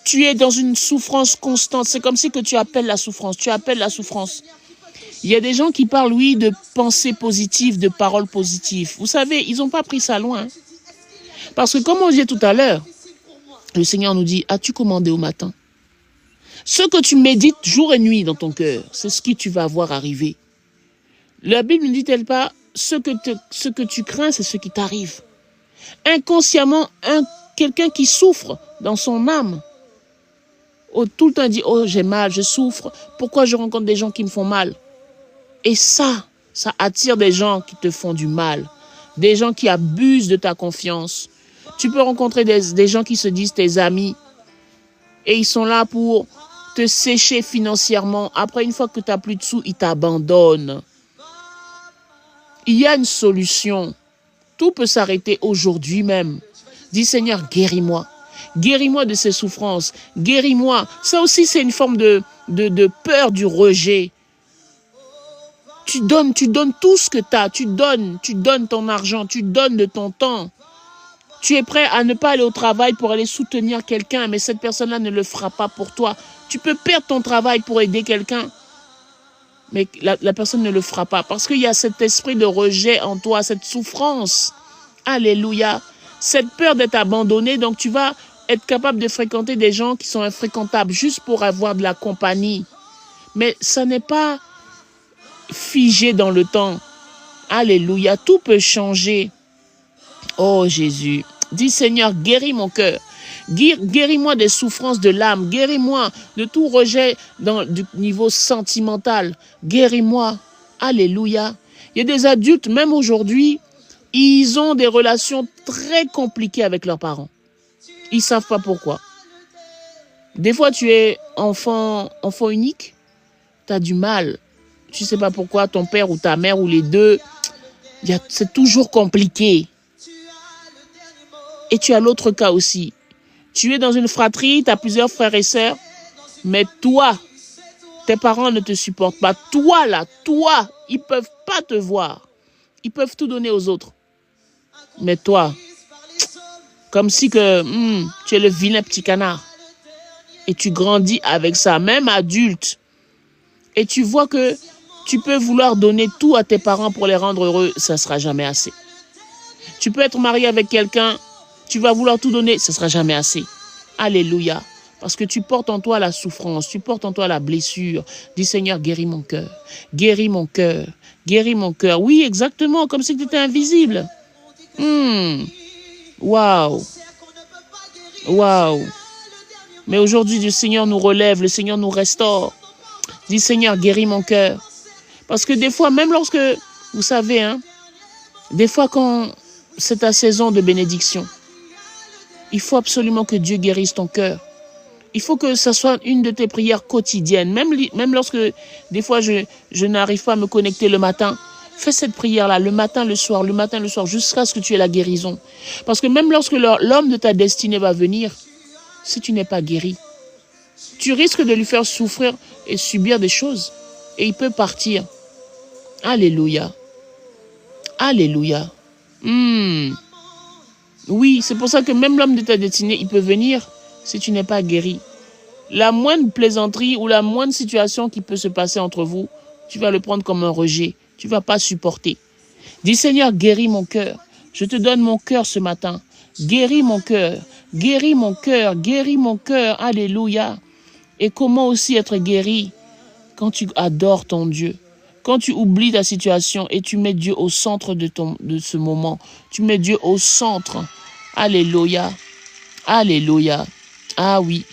[SPEAKER 1] tu es dans une souffrance constante. C'est comme si que tu appelles la souffrance. Tu appelles la souffrance. Il y a des gens qui parlent, oui, de pensées positives, de paroles positives. Vous savez, ils n'ont pas pris ça loin. Parce que comme on disait tout à l'heure, le Seigneur nous dit, as-tu commandé au matin? Ce que tu médites jour et nuit dans ton cœur, c'est ce que tu vas voir arriver. La Bible ne dit-elle pas, ce que tu crains, c'est ce qui t'arrive. Inconsciemment, quelqu'un qui souffre dans son âme, tout le temps dit, oh j'ai mal, je souffre, pourquoi je rencontre des gens qui me font mal? Et ça attire des gens qui te font du mal, des gens qui abusent de ta confiance. Tu peux rencontrer des gens qui se disent tes amis et ils sont là pour te sécher financièrement. Après, une fois que tu n'as plus de sous, ils t'abandonnent. Il y a une solution. Tout peut s'arrêter aujourd'hui même. Dis Seigneur, guéris-moi. Guéris-moi de ces souffrances. Guéris-moi. Ça aussi, c'est une forme de peur du rejet. Tu donnes tout ce que tu as. Tu donnes ton argent. Tu donnes de ton temps. Tu es prêt à ne pas aller au travail pour aller soutenir quelqu'un, mais cette personne-là ne le fera pas pour toi. Tu peux perdre ton travail pour aider quelqu'un. mais la personne ne le fera pas. Parce qu'il y a cet esprit de rejet en toi, cette souffrance. Alléluia. Cette peur d'être abandonné, donc tu vas être capable de fréquenter des gens qui sont infréquentables juste pour avoir de la compagnie. Mais ça n'est pas figé dans le temps. Alléluia. Tout peut changer. Oh Jésus. Dis Seigneur, guéris mon cœur. Guéris-moi des souffrances de l'âme. Guéris-moi de tout rejet du niveau sentimental. Guéris-moi. Alléluia. Il y a des adultes, même aujourd'hui, ils ont des relations très compliquées avec leurs parents. Ils ne savent pas pourquoi. Des fois, tu es enfant unique. Tu as du mal. Tu ne sais pas pourquoi ton père ou ta mère ou les deux, c'est toujours compliqué. Et tu as l'autre cas aussi. Tu es dans une fratrie, tu as plusieurs frères et sœurs, mais toi, tes parents ne te supportent pas. Toi, ils ne peuvent pas te voir. Ils peuvent tout donner aux autres. Mais toi, comme si que tu es le vilain petit canard. Et tu grandis avec ça, même adulte. Et tu vois que tu peux vouloir donner tout à tes parents pour les rendre heureux, ça ne sera jamais assez. Tu peux être marié avec quelqu'un, tu vas vouloir tout donner, ça ne sera jamais assez. Alléluia. Parce que tu portes en toi la souffrance, tu portes en toi la blessure. Dis Seigneur, guéris mon cœur. Guéris mon cœur. Guéris mon cœur. Oui, exactement, comme si tu étais invisible. Waouh. Waouh. Mais aujourd'hui, le Seigneur nous relève, le Seigneur nous restaure. Dis Seigneur, guéris mon cœur. Parce que des fois, même lorsque, vous savez, des fois quand c'est ta saison de bénédiction, il faut absolument que Dieu guérisse ton cœur. Il faut que ce soit une de tes prières quotidiennes. Même lorsque, des fois, je n'arrive pas à me connecter le matin, fais cette prière-là, le matin, le soir, jusqu'à ce que tu aies la guérison. Parce que même lorsque l'homme de ta destinée va venir, si tu n'es pas guéri, tu risques de lui faire souffrir et subir des choses. Et il peut partir. Alléluia. Alléluia. Oui, c'est pour ça que même l'homme de ta destinée, il peut venir si tu n'es pas guéri. La moindre plaisanterie ou la moindre situation qui peut se passer entre vous, tu vas le prendre comme un rejet. Tu ne vas pas supporter. Dis Seigneur, guéris mon cœur. Je te donne mon cœur ce matin. Guéris mon cœur. Guéris mon cœur. Guéris mon cœur. Alléluia. Et comment aussi être guéri quand tu adores ton Dieu. Quand tu oublies ta situation et tu mets Dieu au centre de ce moment. Tu mets Dieu au centre. Alléluia. Alléluia. Ah oui.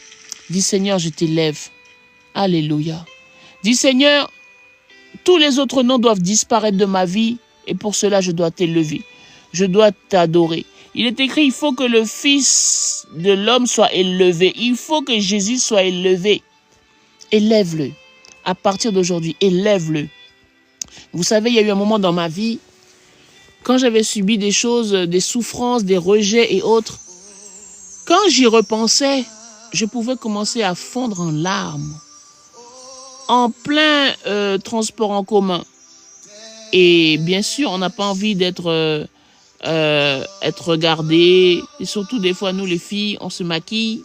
[SPEAKER 1] Dis Seigneur, je t'élève. Alléluia. Dis Seigneur, tous les autres noms doivent disparaître de ma vie et pour cela je dois t'élever. Je dois t'adorer. Il est écrit, il faut que le Fils de l'homme soit élevé. Il faut que Jésus soit élevé. Élève-le. À partir d'aujourd'hui, élève-le. Vous savez, il y a eu un moment dans ma vie, quand j'avais subi des choses, des souffrances, des rejets et autres, quand j'y repensais, je pouvais commencer à fondre en larmes. En plein transport en commun. Et bien sûr, on n'a pas envie d'être être regardé. Et surtout, des fois, nous, les filles, on se maquille.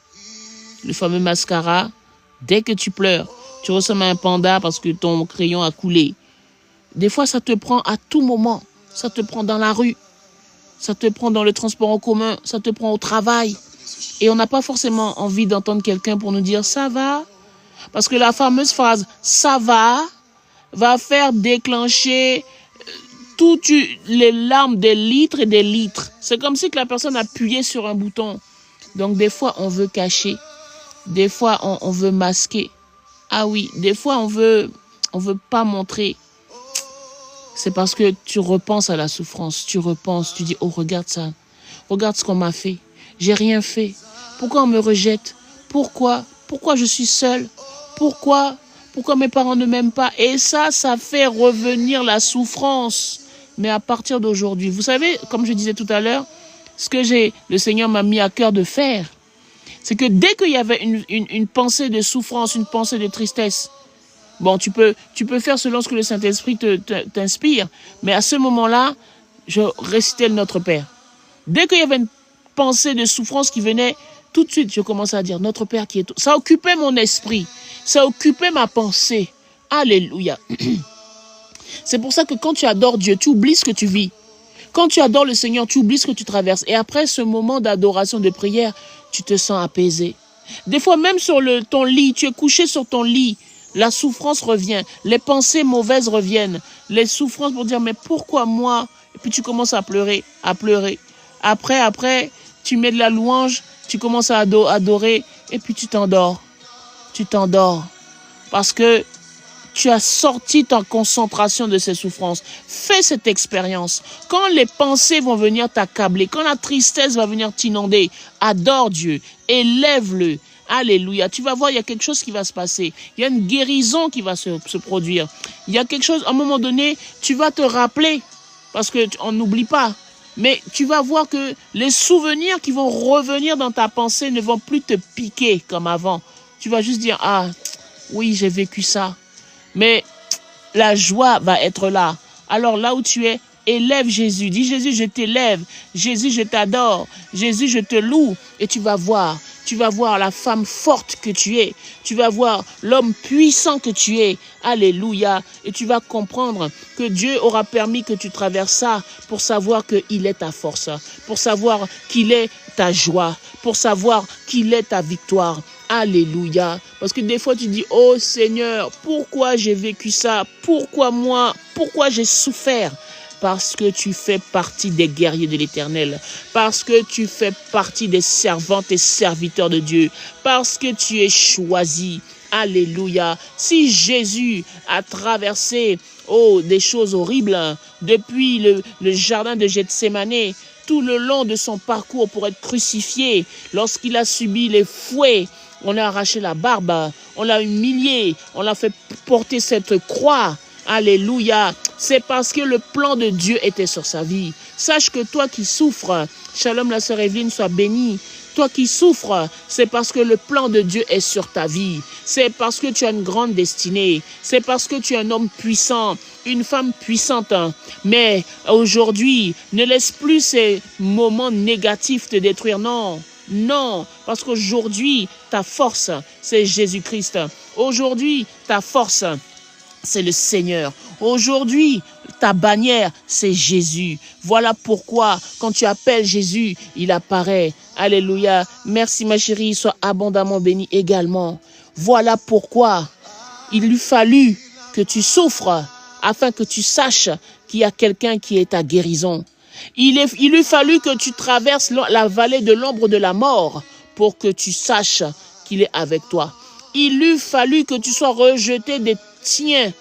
[SPEAKER 1] Le fameux mascara. Dès que tu pleures, tu ressembles à un panda parce que ton crayon a coulé. Des fois, ça te prend à tout moment. Ça te prend dans la rue. Ça te prend dans le transport en commun. Ça te prend au travail. Et on n'a pas forcément envie d'entendre quelqu'un pour nous dire « ça va ?» Parce que la fameuse phrase « ça va faire déclencher toutes les larmes des litres et des litres. C'est comme si que la personne appuyait sur un bouton. Donc des fois, on veut cacher. Des fois, on veut masquer. Ah oui, des fois, on veut pas montrer. C'est parce que tu repenses à la souffrance. Tu repenses, tu dis « oh, regarde ça. Regarde ce qu'on m'a fait. J'ai rien fait. Pourquoi on me rejette? Pourquoi je suis seule? Pourquoi mes parents ne m'aiment pas? » Et ça fait revenir la souffrance. Mais à partir d'aujourd'hui, vous savez, comme je disais tout à l'heure, ce que le Seigneur m'a mis à cœur de faire, c'est que dès qu'il y avait une pensée de souffrance, une pensée de tristesse, bon, tu peux faire selon ce que le Saint-Esprit t'inspire, mais à ce moment-là, je récitais le Notre Père. Dès qu'il y avait une pensée de souffrance qui venait, tout de suite, je commençais à dire Notre Père qui est... Ça occupait mon esprit, ça occupait ma pensée. Alléluia. C'est pour ça que quand tu adores Dieu, tu oublies ce que tu vis. Quand tu adores le Seigneur, tu oublies ce que tu traverses. Et après ce moment d'adoration, de prière, tu te sens apaisé. Des fois, même sur ton lit, tu es couché sur ton lit, la souffrance revient, les pensées mauvaises reviennent, les souffrances pour dire, mais pourquoi moi? Et puis tu commences à pleurer, à pleurer. Après, tu mets de la louange, tu commences à adorer, et puis tu t'endors. Tu t'endors. Parce que tu as sorti ta concentration de ces souffrances. Fais cette expérience. Quand les pensées vont venir t'accabler, quand la tristesse va venir t'inonder, adore Dieu, élève-le. Alléluia. Tu vas voir, il y a quelque chose qui va se passer. Il y a une guérison qui va se produire. Il y a quelque chose, à un moment donné, tu vas te rappeler, parce qu'on n'oublie pas. Mais tu vas voir que les souvenirs qui vont revenir dans ta pensée ne vont plus te piquer comme avant. Tu vas juste dire, ah, oui, j'ai vécu ça. Mais la joie va être là. Alors là où tu es, élève Jésus. Dis Jésus, je t'élève. Jésus, je t'adore. Jésus, je te loue. Et tu vas voir. Tu vas voir la femme forte que tu es. Tu vas voir l'homme puissant que tu es. Alléluia. Et tu vas comprendre que Dieu aura permis que tu traverses ça pour savoir qu'il est ta force. Pour savoir qu'il est ta joie. Pour savoir qu'il est ta victoire. Alléluia. Parce que des fois tu dis, oh Seigneur, pourquoi j'ai vécu ça? Pourquoi moi? Pourquoi j'ai souffert? Parce que tu fais partie des guerriers de l'Éternel. Parce que tu fais partie des servantes et serviteurs de Dieu. Parce que tu es choisi. Alléluia. Si Jésus a traversé des choses horribles depuis le jardin de Gethsémanie, tout le long de son parcours pour être crucifié, lorsqu'il a subi les fouets, on lui a arraché la barbe, on l'a humilié, on l'a fait porter cette croix. Alléluia. C'est parce que le plan de Dieu était sur sa vie. Sache que toi qui souffres, shalom la sœur Evelyne, sois bénie. Toi qui souffres, c'est parce que le plan de Dieu est sur ta vie. C'est parce que tu as une grande destinée. C'est parce que tu es un homme puissant, une femme puissante. Mais aujourd'hui, ne laisse plus ces moments négatifs te détruire. Non. Non, parce qu'aujourd'hui, ta force, c'est Jésus-Christ. Aujourd'hui, ta force, c'est le Seigneur. Aujourd'hui, ta bannière, c'est Jésus. Voilà pourquoi, quand tu appelles Jésus, il apparaît. Alléluia. Merci ma chérie, sois abondamment bénie également. Voilà pourquoi il lui fallut que tu souffres afin que tu saches qu'il y a quelqu'un qui est ta guérison. Il lui fallu que tu traverses la vallée de l'ombre de la mort pour que tu saches qu'il est avec toi. Il lui fallu que tu sois rejeté des tiens,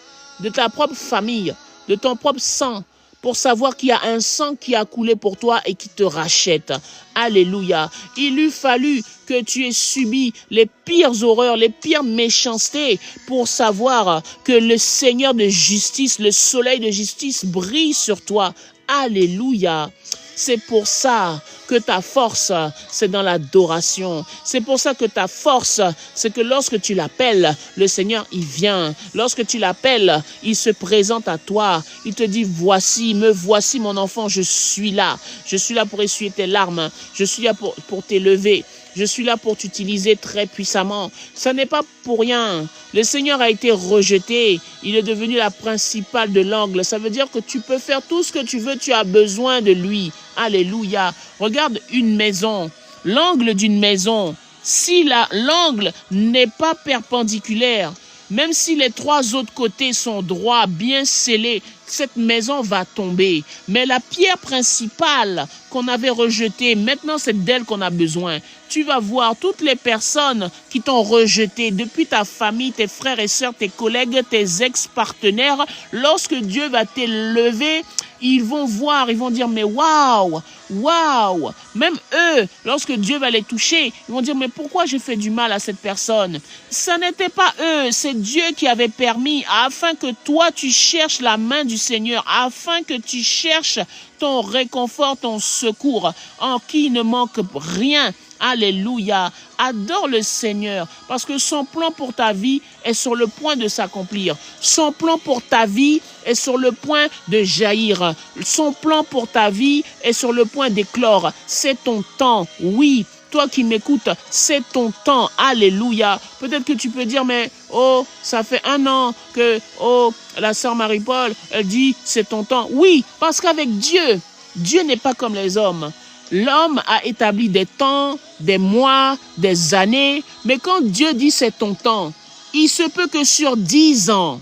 [SPEAKER 1] de ta propre famille, de ton propre sang, pour savoir qu'il y a un sang qui a coulé pour toi et qui te rachète. Alléluia. Il lui fallu que tu aies subi les pires horreurs, les pires méchancetés pour savoir que le Seigneur de justice, le soleil de justice brille sur toi. Alléluia. C'est pour ça que ta force, c'est dans l'adoration. C'est pour ça que ta force, c'est que lorsque tu l'appelles, le Seigneur, il vient. Lorsque tu l'appelles, il se présente à toi. Il te dit, voici, me voici mon enfant, je suis là. Je suis là pour essuyer tes larmes. Je suis là pour t'élever. Je suis là pour t'utiliser très puissamment. Ce n'est pas pour rien. Le Seigneur a été rejeté. Il est devenu la principale de l'angle. Ça veut dire que tu peux faire tout ce que tu veux. Tu as besoin de lui. Alléluia. Regarde une maison. L'angle d'une maison. Si l'angle n'est pas perpendiculaire, même si les trois autres côtés sont droits, bien scellés, cette maison va tomber. Mais la pierre principale qu'on avait rejetée, maintenant c'est d'elle qu'on a besoin. Tu vas voir toutes les personnes qui t'ont rejeté, depuis ta famille, tes frères et sœurs, tes collègues, tes ex-partenaires, lorsque Dieu va t'élever, ils vont voir, ils vont dire, mais waouh, waouh. Même eux, lorsque Dieu va les toucher, ils vont dire, mais pourquoi j'ai fait du mal à cette personne? Ce n'était pas eux, c'est Dieu qui avait permis, afin que toi, tu cherches la main du Seigneur, afin que tu cherches ton réconfort, ton secours, en qui ne manque rien. Alléluia. Adore le Seigneur parce que son plan pour ta vie est sur le point de s'accomplir. Son plan pour ta vie est sur le point de jaillir. Son plan pour ta vie est sur le point d'éclore. C'est ton temps. Oui. Toi qui m'écoutes, c'est ton temps. Alléluia. Peut-être que tu peux dire, mais oh, ça fait 1 an que, oh, la sœur Marie-Paul, elle dit, c'est ton temps. Oui, parce qu'avec Dieu, Dieu n'est pas comme les hommes. L'homme a établi des temps, des mois, des années, mais quand Dieu dit c'est ton temps, il se peut que sur 10 ans,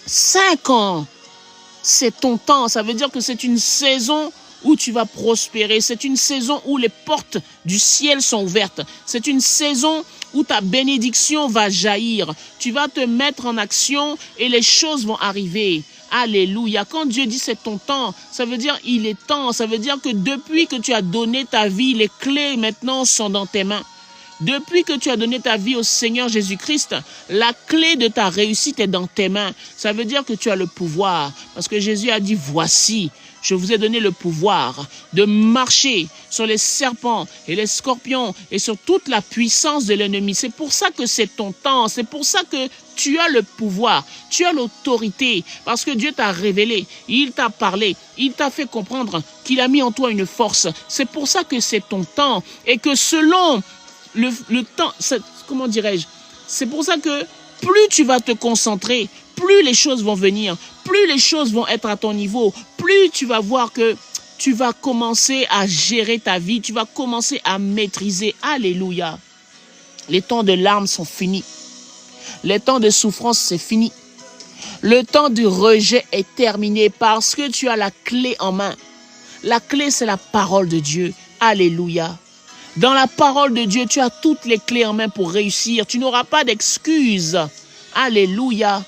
[SPEAKER 1] 5 ans, c'est ton temps. Ça veut dire que c'est une saison où tu vas prospérer. C'est une saison où les portes du ciel sont ouvertes. C'est une saison où ta bénédiction va jaillir. Tu vas te mettre en action et les choses vont arriver. Alléluia. Quand Dieu dit c'est ton temps, ça veut dire il est temps. Ça veut dire que depuis que tu as donné ta vie, les clés maintenant sont dans tes mains. Depuis que tu as donné ta vie au Seigneur Jésus-Christ, la clé de ta réussite est dans tes mains. Ça veut dire que tu as le pouvoir. Parce que Jésus a dit, voici, je vous ai donné le pouvoir de marcher sur les serpents et les scorpions et sur toute la puissance de l'ennemi. C'est pour ça que c'est ton temps. C'est pour ça que tu as le pouvoir. Tu as l'autorité. Parce que Dieu t'a révélé. Il t'a parlé. Il t'a fait comprendre qu'il a mis en toi une force. C'est pour ça que c'est ton temps. Et que selon le temps, comment dirais-je, c'est pour ça que plus tu vas te concentrer, plus les choses vont venir, plus les choses vont être à ton niveau, plus tu vas voir que tu vas commencer à gérer ta vie, tu vas commencer à maîtriser. Alléluia. Les temps de larmes sont finis. Les temps de souffrance, c'est fini. Le temps du rejet est terminé parce que tu as la clé en main. La clé, c'est la parole de Dieu. Alléluia. Dans la parole de Dieu, tu as toutes les clés en main pour réussir. Tu n'auras pas d'excuses. Alléluia.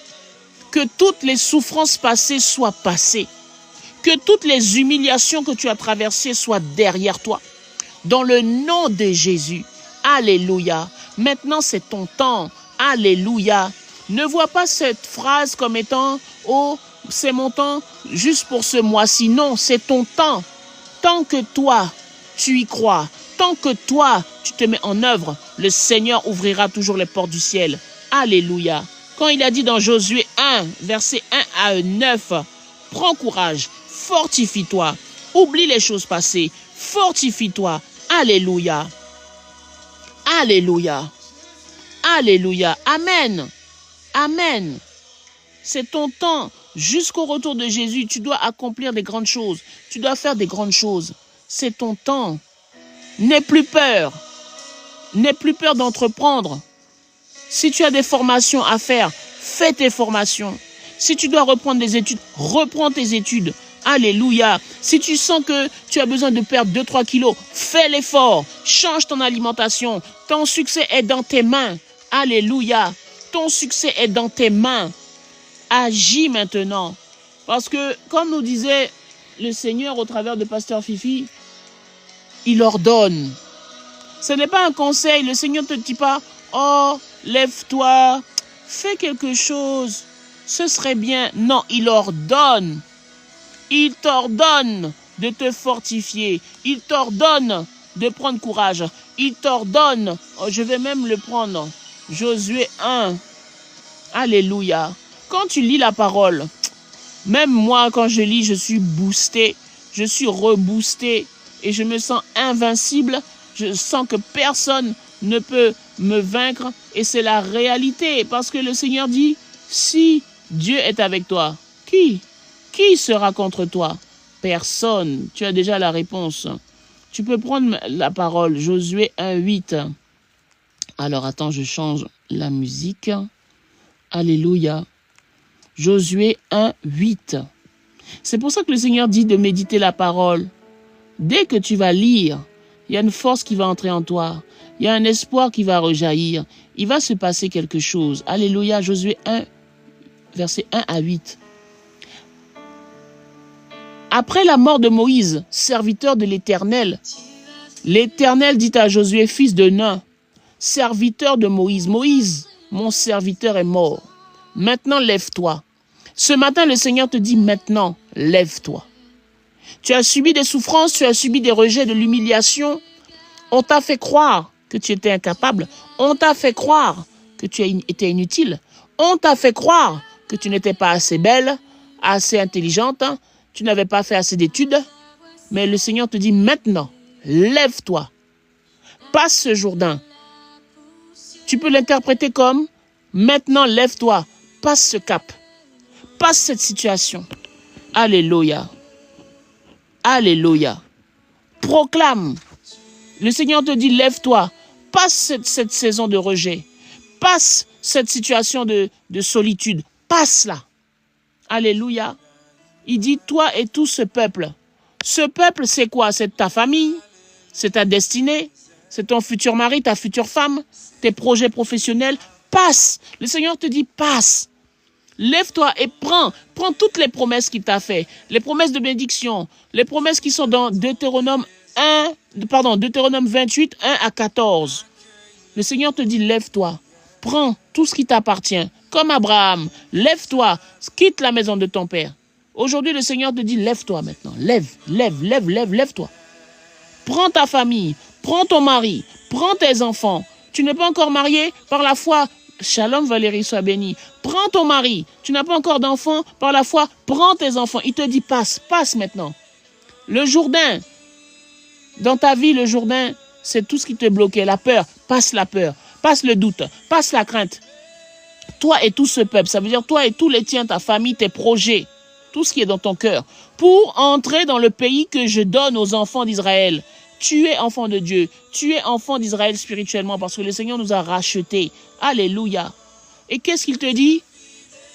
[SPEAKER 1] Que toutes les souffrances passées soient passées. Que toutes les humiliations que tu as traversées soient derrière toi. Dans le nom de Jésus. Alléluia. Maintenant, c'est ton temps. Alléluia. Ne vois pas cette phrase comme étant « Oh, c'est mon temps juste pour ce mois-ci ». Non, c'est ton temps. Tant que toi, tu y crois. Tant que toi, tu te mets en œuvre, le Seigneur ouvrira toujours les portes du ciel. Alléluia. Quand il a dit dans Josué 1, versets 1 à 9, prends courage, fortifie-toi, oublie les choses passées, fortifie-toi. Alléluia. Alléluia. Alléluia. Amen. Amen. C'est ton temps. Jusqu'au retour de Jésus, tu dois accomplir des grandes choses. Tu dois faire des grandes choses. C'est ton temps. N'aie plus peur. N'aie plus peur d'entreprendre. Si tu as des formations à faire, fais tes formations. Si tu dois reprendre des études, reprends tes études. Alléluia. Si tu sens que tu as besoin de perdre 2-3 kilos, fais l'effort. Change ton alimentation. Ton succès est dans tes mains. Alléluia. Ton succès est dans tes mains. Agis maintenant. Parce que, comme nous disait le Seigneur au travers de Pasteur Fifi, il ordonne. Ce n'est pas un conseil. Le Seigneur ne te dit pas, oh, lève-toi, fais quelque chose, ce serait bien. Non, il ordonne. Il t'ordonne de te fortifier. Il t'ordonne de prendre courage. Il t'ordonne, oh, je vais même le prendre, Josué 1. Alléluia. Quand tu lis la parole, même moi, quand je lis, je suis boosté, je suis reboosté et je me sens invincible. Je sens que personne ne peut me vaincre et c'est la réalité parce que le Seigneur dit, si Dieu est avec toi, qui sera contre toi? Personne. Tu as déjà la réponse. Tu peux prendre la parole, Josué 1:8. Alors attends, je change la musique. Alléluia. Josué 1:8. C'est pour ça que le Seigneur dit de méditer la parole. Dès que tu vas lire, il y a une force qui va entrer en toi. Il y a un espoir qui va rejaillir. Il va se passer quelque chose. Alléluia. Josué 1, versets 1 à 8. Après la mort de Moïse, serviteur de l'Éternel, l'Éternel dit à Josué, fils de Nun, serviteur de Moïse, Moïse, mon serviteur est mort. Maintenant, lève-toi. Ce matin, le Seigneur te dit, maintenant, lève-toi. Tu as subi des souffrances, tu as subi des rejets, de l'humiliation. On t'a fait croire que tu étais incapable. On t'a fait croire que tu étais inutile. On t'a fait croire que tu n'étais pas assez belle, assez intelligente. Tu n'avais pas fait assez d'études. Mais le Seigneur te dit maintenant, lève-toi. Passe ce Jourdain. Tu peux l'interpréter comme Maintenant, lève-toi, passe ce cap, passe cette situation. Alléluia. Alléluia. Proclame. Le Seigneur te dit, lève-toi, passe cette saison de rejet, passe cette situation de solitude, passe-la. Alléluia. Il dit, toi et tout ce peuple. Ce peuple, c'est quoi? C'est ta famille, c'est ta destinée, c'est ton futur mari, ta future femme, tes projets professionnels. Passe. Le Seigneur te dit, passe. Lève-toi et prends toutes les promesses qu'il t'a fait, les promesses de bénédiction, les promesses qui sont dans Deutéronome 28, 1 à 14. Le Seigneur te dit, lève-toi, prends tout ce qui t'appartient, comme Abraham, lève-toi, quitte la maison de ton père. Aujourd'hui, le Seigneur te dit, lève-toi maintenant, lève-toi. Prends ta famille, prends ton mari, prends tes enfants. Tu n'es pas encore marié, par la foi, Shalom Valérie, sois bénie. Prends ton mari, tu n'as pas encore d'enfants, par la foi, prends tes enfants. Il te dit, passe maintenant. Le Jourdain, dans ta vie, le Jourdain, c'est tout ce qui te bloquait, la peur, passe le doute, passe la crainte. Toi et tout ce peuple, ça veut dire toi et tous les tiens, ta famille, tes projets, tout ce qui est dans ton cœur, pour entrer dans le pays que je donne aux enfants d'Israël. Tu es enfant de Dieu, tu es enfant d'Israël spirituellement parce que le Seigneur nous a rachetés. Alléluia. Et qu'est-ce qu'il te dit?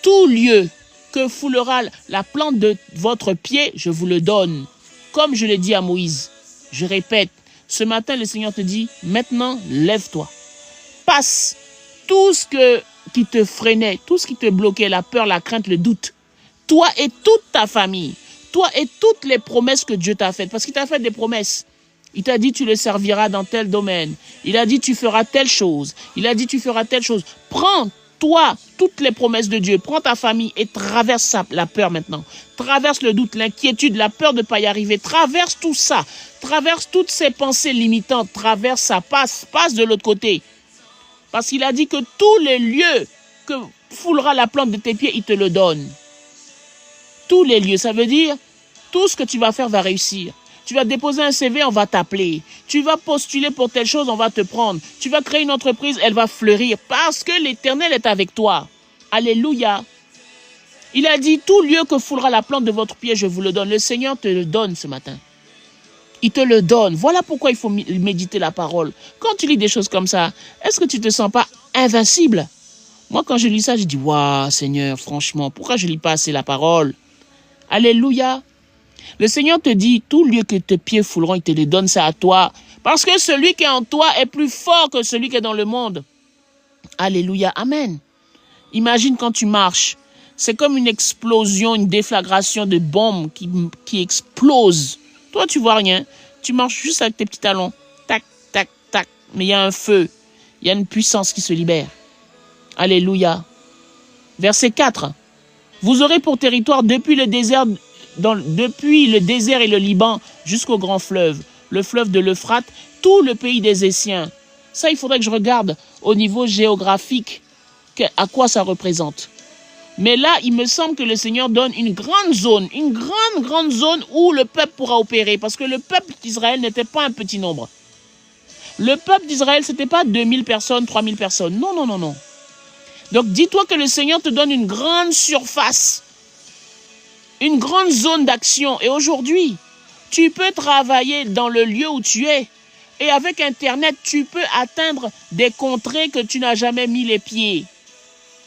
[SPEAKER 1] Tout lieu que foulera la plante de votre pied, je vous le donne. Comme je l'ai dit à Moïse. Je répète, ce matin, le Seigneur te dit, maintenant, lève-toi. Passe tout ce qui te freinait, tout ce qui te bloquait, la peur, la crainte, le doute. Toi et toute ta famille, toi et toutes les promesses que Dieu t'a faites, parce qu'il t'a fait des promesses. Il t'a dit, tu le serviras dans tel domaine. Il a dit, tu feras telle chose. Il a dit, tu feras telle chose. Prends, toi, toutes les promesses de Dieu. Prends ta famille et traverse la peur maintenant. Traverse le doute, l'inquiétude, la peur de ne pas y arriver. Traverse tout ça. Traverse toutes ces pensées limitantes. Traverse ça. Passe de l'autre côté. Parce qu'il a dit que tous les lieux que foulera la plante de tes pieds, il te le donne. Tous les lieux, ça veut dire, tout ce que tu vas faire va réussir. Tu vas déposer un CV, on va t'appeler. Tu vas postuler pour telle chose, on va te prendre. Tu vas créer une entreprise, elle va fleurir parce que l'Éternel est avec toi. Alléluia. Il a dit, tout lieu que foulera la plante de votre pied, je vous le donne. Le Seigneur te le donne ce matin. Il te le donne. Voilà pourquoi il faut méditer la parole. Quand tu lis des choses comme ça, est-ce que tu ne te sens pas invincible? Moi, quand je lis ça, je dis, waouh, Seigneur, franchement, pourquoi je ne lis pas assez la parole? Alléluia. Le Seigneur te dit, tout lieu que tes pieds fouleront, il te le donne, c'est à toi. Parce que celui qui est en toi est plus fort que celui qui est dans le monde. Alléluia, amen. Imagine quand tu marches, c'est comme une explosion, une déflagration de bombes qui explose. Toi, tu vois rien. Tu marches juste avec tes petits talons. Tac, tac, tac. Mais il y a un feu. Il y a une puissance qui se libère. Alléluia. Verset 4. Vous aurez pour territoire depuis le désert et le Liban jusqu'au grand fleuve, le fleuve de l'Euphrate, tout le pays des Essiens. Ça, il faudrait que je regarde au niveau géographique à quoi ça représente. Mais là, il me semble que le Seigneur donne une grande zone où le peuple pourra opérer. Parce que le peuple d'Israël n'était pas un petit nombre. Le peuple d'Israël, ce n'était pas 2000 personnes, 3000 personnes. Non, non, non, non. Donc, dis-toi que le Seigneur te donne une grande surface. Une grande zone d'action. Et aujourd'hui, tu peux travailler dans le lieu où tu es. Et avec Internet, tu peux atteindre des contrées que tu n'as jamais mis les pieds.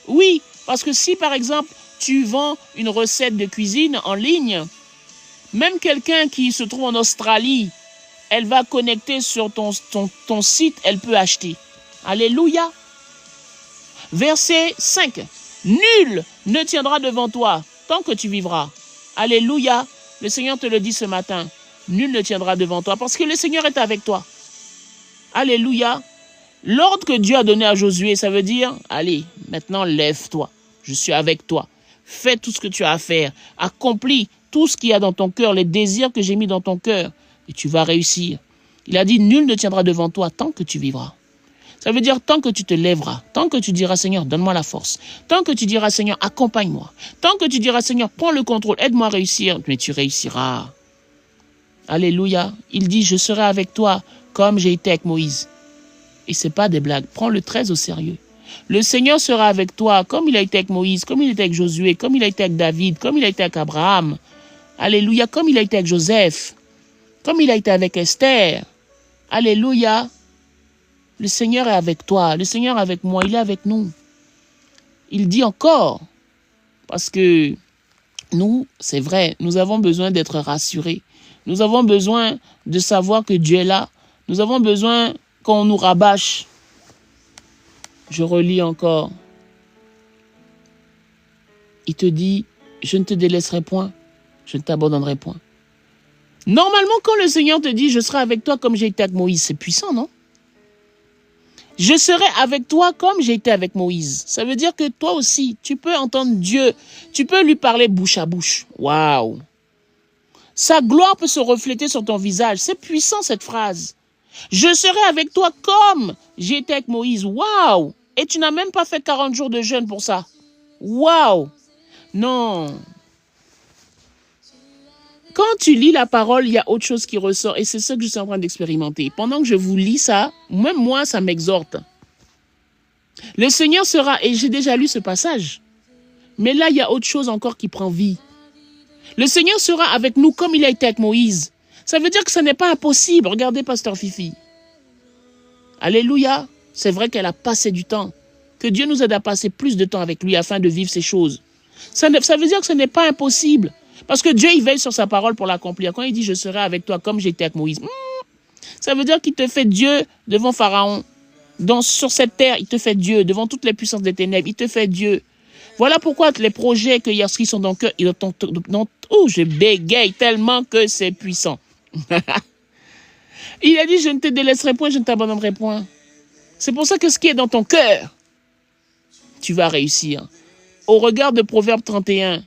[SPEAKER 1] Oui, parce que si par exemple, tu vends une recette de cuisine en ligne, même quelqu'un qui se trouve en Australie, elle va connecter sur ton site, elle peut acheter. Alléluia. Verset 5. Nul ne tiendra devant toi tant que tu vivras. Alléluia. Le Seigneur te le dit ce matin. Nul ne tiendra devant toi parce que le Seigneur est avec toi. Alléluia. L'ordre que Dieu a donné à Josué, ça veut dire, allez, maintenant lève-toi. Je suis avec toi. Fais tout ce que tu as à faire. Accomplis tout ce qu'il y a dans ton cœur, les désirs que j'ai mis dans ton cœur. Et tu vas réussir. Il a dit, nul ne tiendra devant toi tant que tu vivras. Ça veut dire tant que tu te lèveras, tant que tu diras, Seigneur, donne-moi la force. Tant que tu diras, Seigneur, accompagne-moi. Tant que tu diras, Seigneur, prends le contrôle, aide-moi à réussir. Mais tu réussiras. Alléluia. Il dit, je serai avec toi comme j'ai été avec Moïse. Et ce n'est pas des blagues. Prends-le très au sérieux. Le Seigneur sera avec toi, comme il a été avec Moïse, comme il a été avec Josué, comme il a été avec David, comme il a été avec Abraham. Alléluia, comme il a été avec Joseph, comme il a été avec Esther. Alléluia. Le Seigneur est avec toi, le Seigneur est avec moi, il est avec nous. Il dit encore, parce que nous, c'est vrai, nous avons besoin d'être rassurés. Nous avons besoin de savoir que Dieu est là. Nous avons besoin qu'on nous rabâche. Je relis encore. Il te dit, je ne te délaisserai point, je ne t'abandonnerai point. Normalement, quand le Seigneur te dit, je serai avec toi comme j'ai été avec Moïse, c'est puissant, non? Je serai avec toi comme j'ai été avec Moïse. Ça veut dire que toi aussi, tu peux entendre Dieu. Tu peux lui parler bouche à bouche. Waouh! Sa gloire peut se refléter sur ton visage. C'est puissant cette phrase. Je serai avec toi comme j'ai été avec Moïse. Waouh! Et tu n'as même pas fait 40 jours de jeûne pour ça. Waouh! Non. Quand tu lis la parole, il y a autre chose qui ressort. Et c'est ça que je suis en train d'expérimenter. Pendant que je vous lis ça, même moi, ça m'exhorte. Le Seigneur sera, et j'ai déjà lu ce passage, mais là, il y a autre chose encore qui prend vie. Le Seigneur sera avec nous comme il a été avec Moïse. Ça veut dire que ce n'est pas impossible. Regardez, pasteur Fifi. Alléluia. C'est vrai qu'elle a passé du temps. Que Dieu nous aide à passer plus de temps avec lui afin de vivre ces choses. Ça veut dire que ce n'est pas impossible. Parce que Dieu, il veille sur sa parole pour l'accomplir. Quand il dit, je serai avec toi comme j'étais avec Moïse. Ça veut dire qu'il te fait Dieu devant Pharaon. Sur cette terre, il te fait Dieu. Devant toutes les puissances des ténèbres, il te fait Dieu. Voilà pourquoi les projets que qui sont dans le cœur, je bégaye tellement que c'est puissant. Il a dit, je ne te délaisserai point, je ne t'abandonnerai point. C'est pour ça que ce qui est dans ton cœur, tu vas réussir. Au regard de Proverbe 31,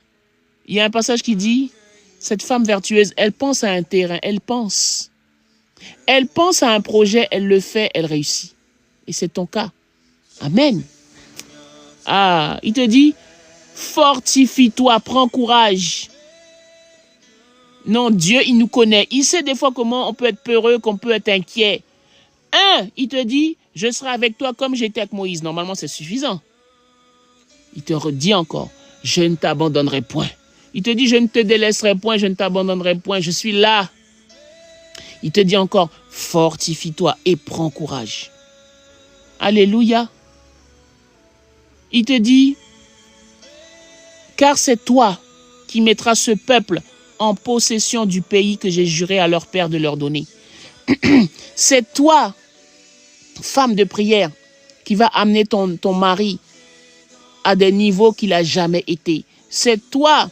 [SPEAKER 1] il y a un passage qui dit, cette femme vertueuse, elle pense à un terrain, elle pense à un projet, elle le fait, elle réussit. Et c'est ton cas. Amen. Ah, il te dit, fortifie-toi, prends courage. Non, Dieu, il nous connaît. Il sait des fois comment on peut être peureux, qu'on peut être inquiet. Il te dit, je serai avec toi comme j'étais avec Moïse. Normalement, c'est suffisant. Il te redit encore, je ne t'abandonnerai point. Il te dit, je ne te délaisserai point, je ne t'abandonnerai point, je suis là. Il te dit encore, fortifie-toi et prends courage. Alléluia. Il te dit, car c'est toi qui mettras ce peuple en possession du pays que j'ai juré à leur père de leur donner. C'est toi, femme de prière, qui va amener ton mari à des niveaux qu'il n'a jamais été. C'est toi,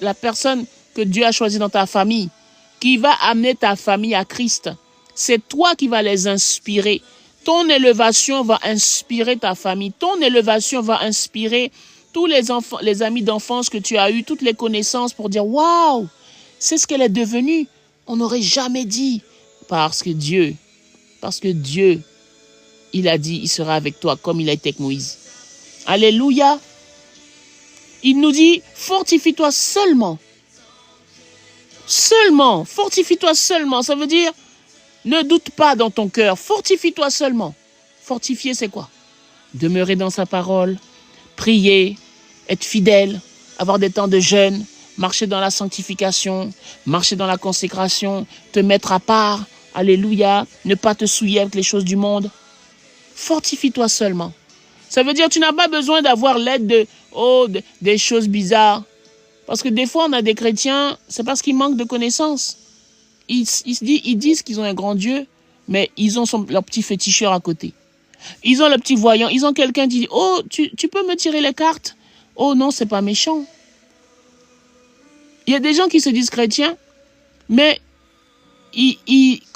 [SPEAKER 1] la personne que Dieu a choisie dans ta famille, qui va amener ta famille à Christ. C'est toi qui vas les inspirer. Ton élévation va inspirer ta famille. Ton élévation va inspirer tous les enfants, les amis d'enfance que tu as eus, toutes les connaissances pour dire « Waouh, c'est ce qu'elle est devenue. » On n'aurait jamais dit. Parce que Dieu, il a dit, il sera avec toi comme il a été avec Moïse. Alléluia. Il nous dit, fortifie-toi seulement. Seulement, fortifie-toi seulement. Ça veut dire, ne doute pas dans ton cœur. Fortifie-toi seulement. Fortifier, c'est quoi? Demeurer dans sa parole, prier, être fidèle, avoir des temps de jeûne, marcher dans la sanctification, marcher dans la consécration, te mettre à part. Alléluia. Ne pas te souiller avec les choses du monde. Fortifie-toi seulement. Ça veut dire que tu n'as pas besoin d'avoir l'aide des choses bizarres. Parce que des fois, on a des chrétiens, c'est parce qu'ils manquent de connaissances. Ils disent qu'ils ont un grand Dieu, mais ils ont leur petit féticheur à côté. Ils ont le petit voyant. Ils ont quelqu'un qui dit, oh, tu peux me tirer les cartes? Oh non, c'est pas méchant. Il y a des gens qui se disent chrétiens, mais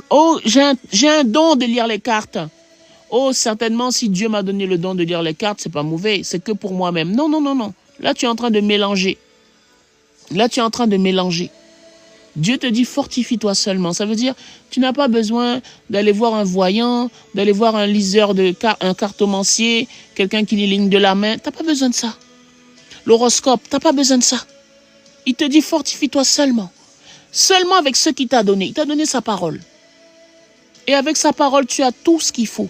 [SPEAKER 1] oh, j'ai un don de lire les cartes. Oh, certainement, si Dieu m'a donné le don de lire les cartes, c'est pas mauvais, c'est que pour moi-même. Non, non, non, non. Là, tu es en train de mélanger. Dieu te dit, fortifie-toi seulement. Ça veut dire, tu n'as pas besoin d'aller voir un voyant, d'aller voir un liseur un cartomancier, quelqu'un qui lit ligne de la main. Tu n'as pas besoin de ça. L'horoscope, tu n'as pas besoin de ça. Il te dit, fortifie-toi seulement. Seulement avec ce qu'il t'a donné. Il t'a donné sa parole. Et avec sa parole, tu as tout ce qu'il faut.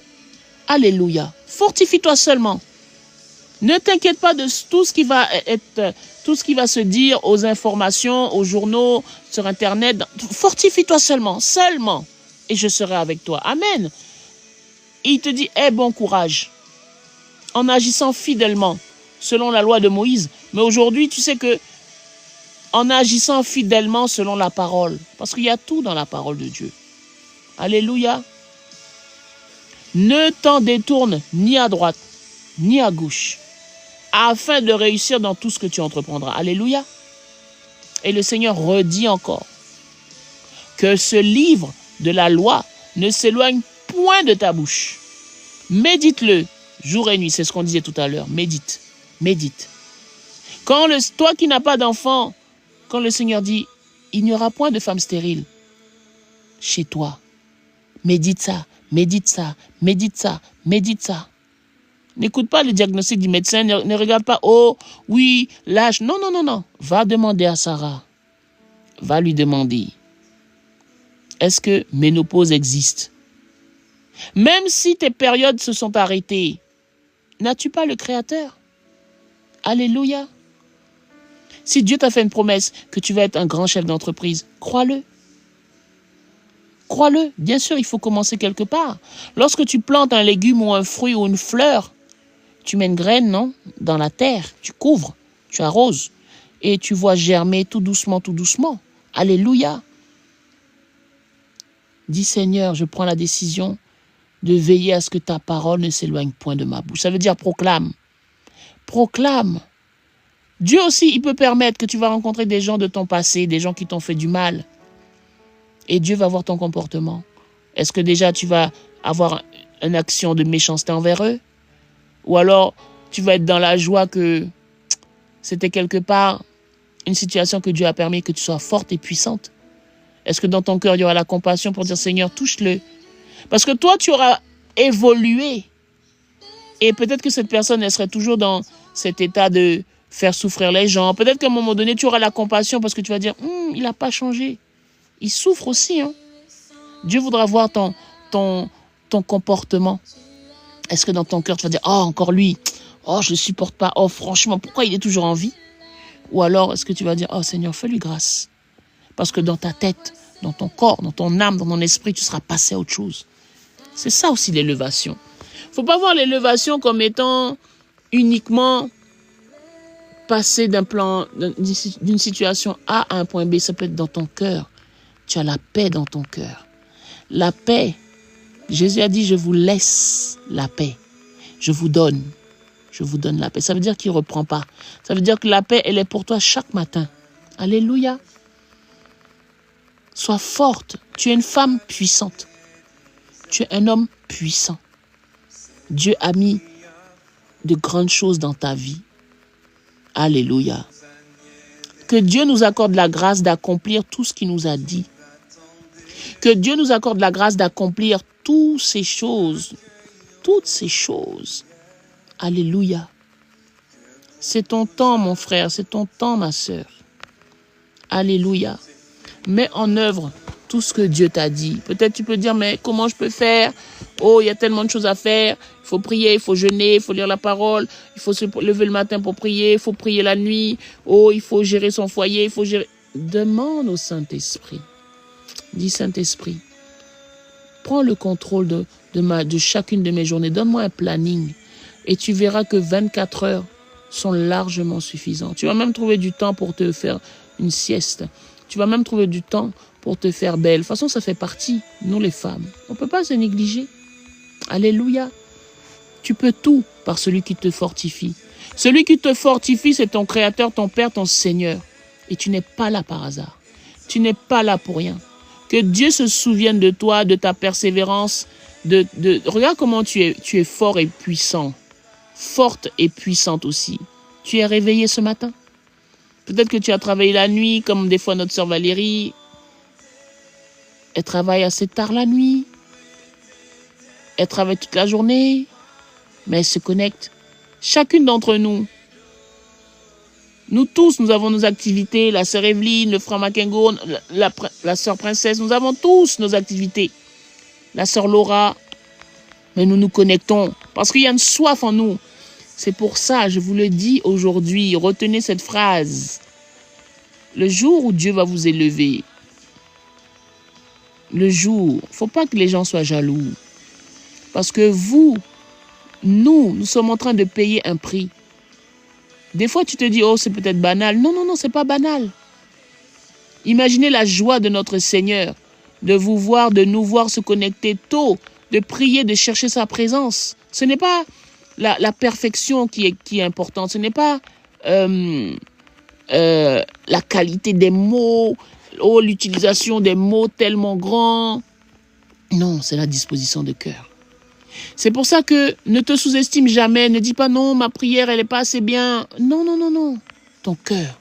[SPEAKER 1] Alléluia. Fortifie-toi seulement. Ne t'inquiète pas de tout ce qui va tout ce qui va se dire aux informations, aux journaux, sur Internet. Fortifie-toi seulement, seulement. Et je serai avec toi. Amen. Et il te dit, aie bon courage. En agissant fidèlement, selon la loi de Moïse. Mais aujourd'hui, tu sais que en agissant fidèlement selon la parole. Parce qu'il y a tout dans la parole de Dieu. Alléluia. Ne t'en détourne ni à droite, ni à gauche, afin de réussir dans tout ce que tu entreprendras. Alléluia. Et le Seigneur redit encore que ce livre de la loi ne s'éloigne point de ta bouche. Médite-le jour et nuit. C'est ce qu'on disait tout à l'heure. Médite. Médite. Toi qui n'as pas d'enfant, quand le Seigneur dit, il n'y aura point de femme stérile chez toi. Médite ça, médite ça, médite ça, médite ça. N'écoute pas le diagnostic du médecin, ne regarde pas, oh oui, l'âge. Non, non, non, non. Va demander à Sarah. Va lui demander, est-ce que ménopause existe? Même si tes périodes se sont arrêtées, n'as-tu pas le Créateur? Alléluia. Si Dieu t'a fait une promesse que tu vas être un grand chef d'entreprise, crois-le. Crois-le. Bien sûr, il faut commencer quelque part. Lorsque tu plantes un légume ou un fruit ou une fleur, tu mets une graine, non? Dans la terre, tu couvres, tu arroses et tu vois germer tout doucement, tout doucement. Alléluia. Dis Seigneur, je prends la décision de veiller à ce que ta parole ne s'éloigne point de ma bouche. Ça veut dire proclame. Proclame. Dieu aussi, il peut permettre que tu vas rencontrer des gens de ton passé, des gens qui t'ont fait du mal. Et Dieu va voir ton comportement. Est-ce que déjà tu vas avoir une action de méchanceté envers eux? Ou alors tu vas être dans la joie que c'était quelque part une situation que Dieu a permis que tu sois forte et puissante? Est-ce que dans ton cœur, il y aura la compassion pour dire Seigneur, touche-le? Parce que toi, tu auras évolué. Et peut-être que cette personne, elle serait toujours dans cet état de faire souffrir les gens. Peut-être qu'à un moment donné, tu auras la compassion parce que tu vas dire, il n'a pas changé. Il souffre aussi. Hein? Dieu voudra voir ton comportement. Est-ce que dans ton cœur, tu vas dire, oh, encore lui. Oh, je ne le supporte pas. Oh, franchement, pourquoi il est toujours en vie? Ou alors, est-ce que tu vas dire, oh Seigneur, fais-lui grâce. Parce que dans ta tête, dans ton corps, dans ton âme, dans ton esprit, tu seras passé à autre chose. C'est ça aussi l'élévation. Il ne faut pas voir l'élévation comme étant uniquement passer d'une situation A à un point B. Ça peut être dans ton cœur. Tu as la paix dans ton cœur. La paix. Jésus a dit, je vous laisse la paix. Je vous donne. Je vous donne la paix. Ça veut dire qu'il ne reprend pas. Ça veut dire que la paix, elle est pour toi chaque matin. Alléluia. Sois forte. Tu es une femme puissante. Tu es un homme puissant. Dieu a mis de grandes choses dans ta vie. Alléluia. Que Dieu nous accorde la grâce d'accomplir tout ce qu'il nous a dit. Que Dieu nous accorde la grâce d'accomplir toutes ces choses. Toutes ces choses. Alléluia. C'est ton temps, mon frère. C'est ton temps, ma sœur. Alléluia. Mets en œuvre tout ce que Dieu t'a dit. Peut-être tu peux dire, mais comment je peux faire? Oh, il y a tellement de choses à faire. Il faut prier, il faut jeûner, il faut lire la parole. Il faut se lever le matin pour prier. Il faut prier la nuit. Oh, il faut gérer son foyer. Il faut gérer... Demande au Saint-Esprit. Dis Saint-Esprit, prends le contrôle de chacune de mes journées. Donne-moi un planning. Et tu verras que 24 heures sont largement suffisantes. Tu vas même trouver du temps pour te faire une sieste. Tu vas même trouver du temps pour te faire belle. De toute façon, ça fait partie, nous les femmes. On ne peut pas se négliger. Alléluia. Tu peux tout par celui qui te fortifie. Celui qui te fortifie, c'est ton Créateur, ton Père, ton Seigneur. Et tu n'es pas là par hasard. Tu n'es pas là pour rien. Que Dieu se souvienne de toi, de ta persévérance. Regarde comment tu es fort et puissant. Forte et puissante aussi. Tu es réveillé ce matin. Peut-être que tu as travaillé la nuit, comme des fois notre sœur Valérie. Elle travaille assez tard la nuit. Elle travaille toute la journée. Mais elle se connecte. Chacune d'entre nous. Nous tous, nous avons nos activités. La sœur Evelyne, le frère Makengo, la sœur Princesse. Nous avons tous nos activités. La sœur Laura. Mais nous nous connectons parce qu'il y a une soif en nous. C'est pour ça, je vous le dis aujourd'hui, retenez cette phrase. Le jour où Dieu va vous élever, le jour, il ne faut pas que les gens soient jaloux. Parce que nous sommes en train de payer un prix. Des fois, tu te dis, oh, c'est peut-être banal. Non, non, non, c'est pas banal. Imaginez la joie de notre Seigneur, de vous voir, de nous voir se connecter tôt, de prier, de chercher sa présence. Ce n'est pas la perfection qui est importante. Ce n'est pas la qualité des mots, oh, l'utilisation des mots tellement grands. Non, c'est la disposition de cœur. C'est pour ça que ne te sous-estime jamais. Ne dis pas non, ma prière, elle n'est pas assez bien. Non, non, non, non. Ton cœur.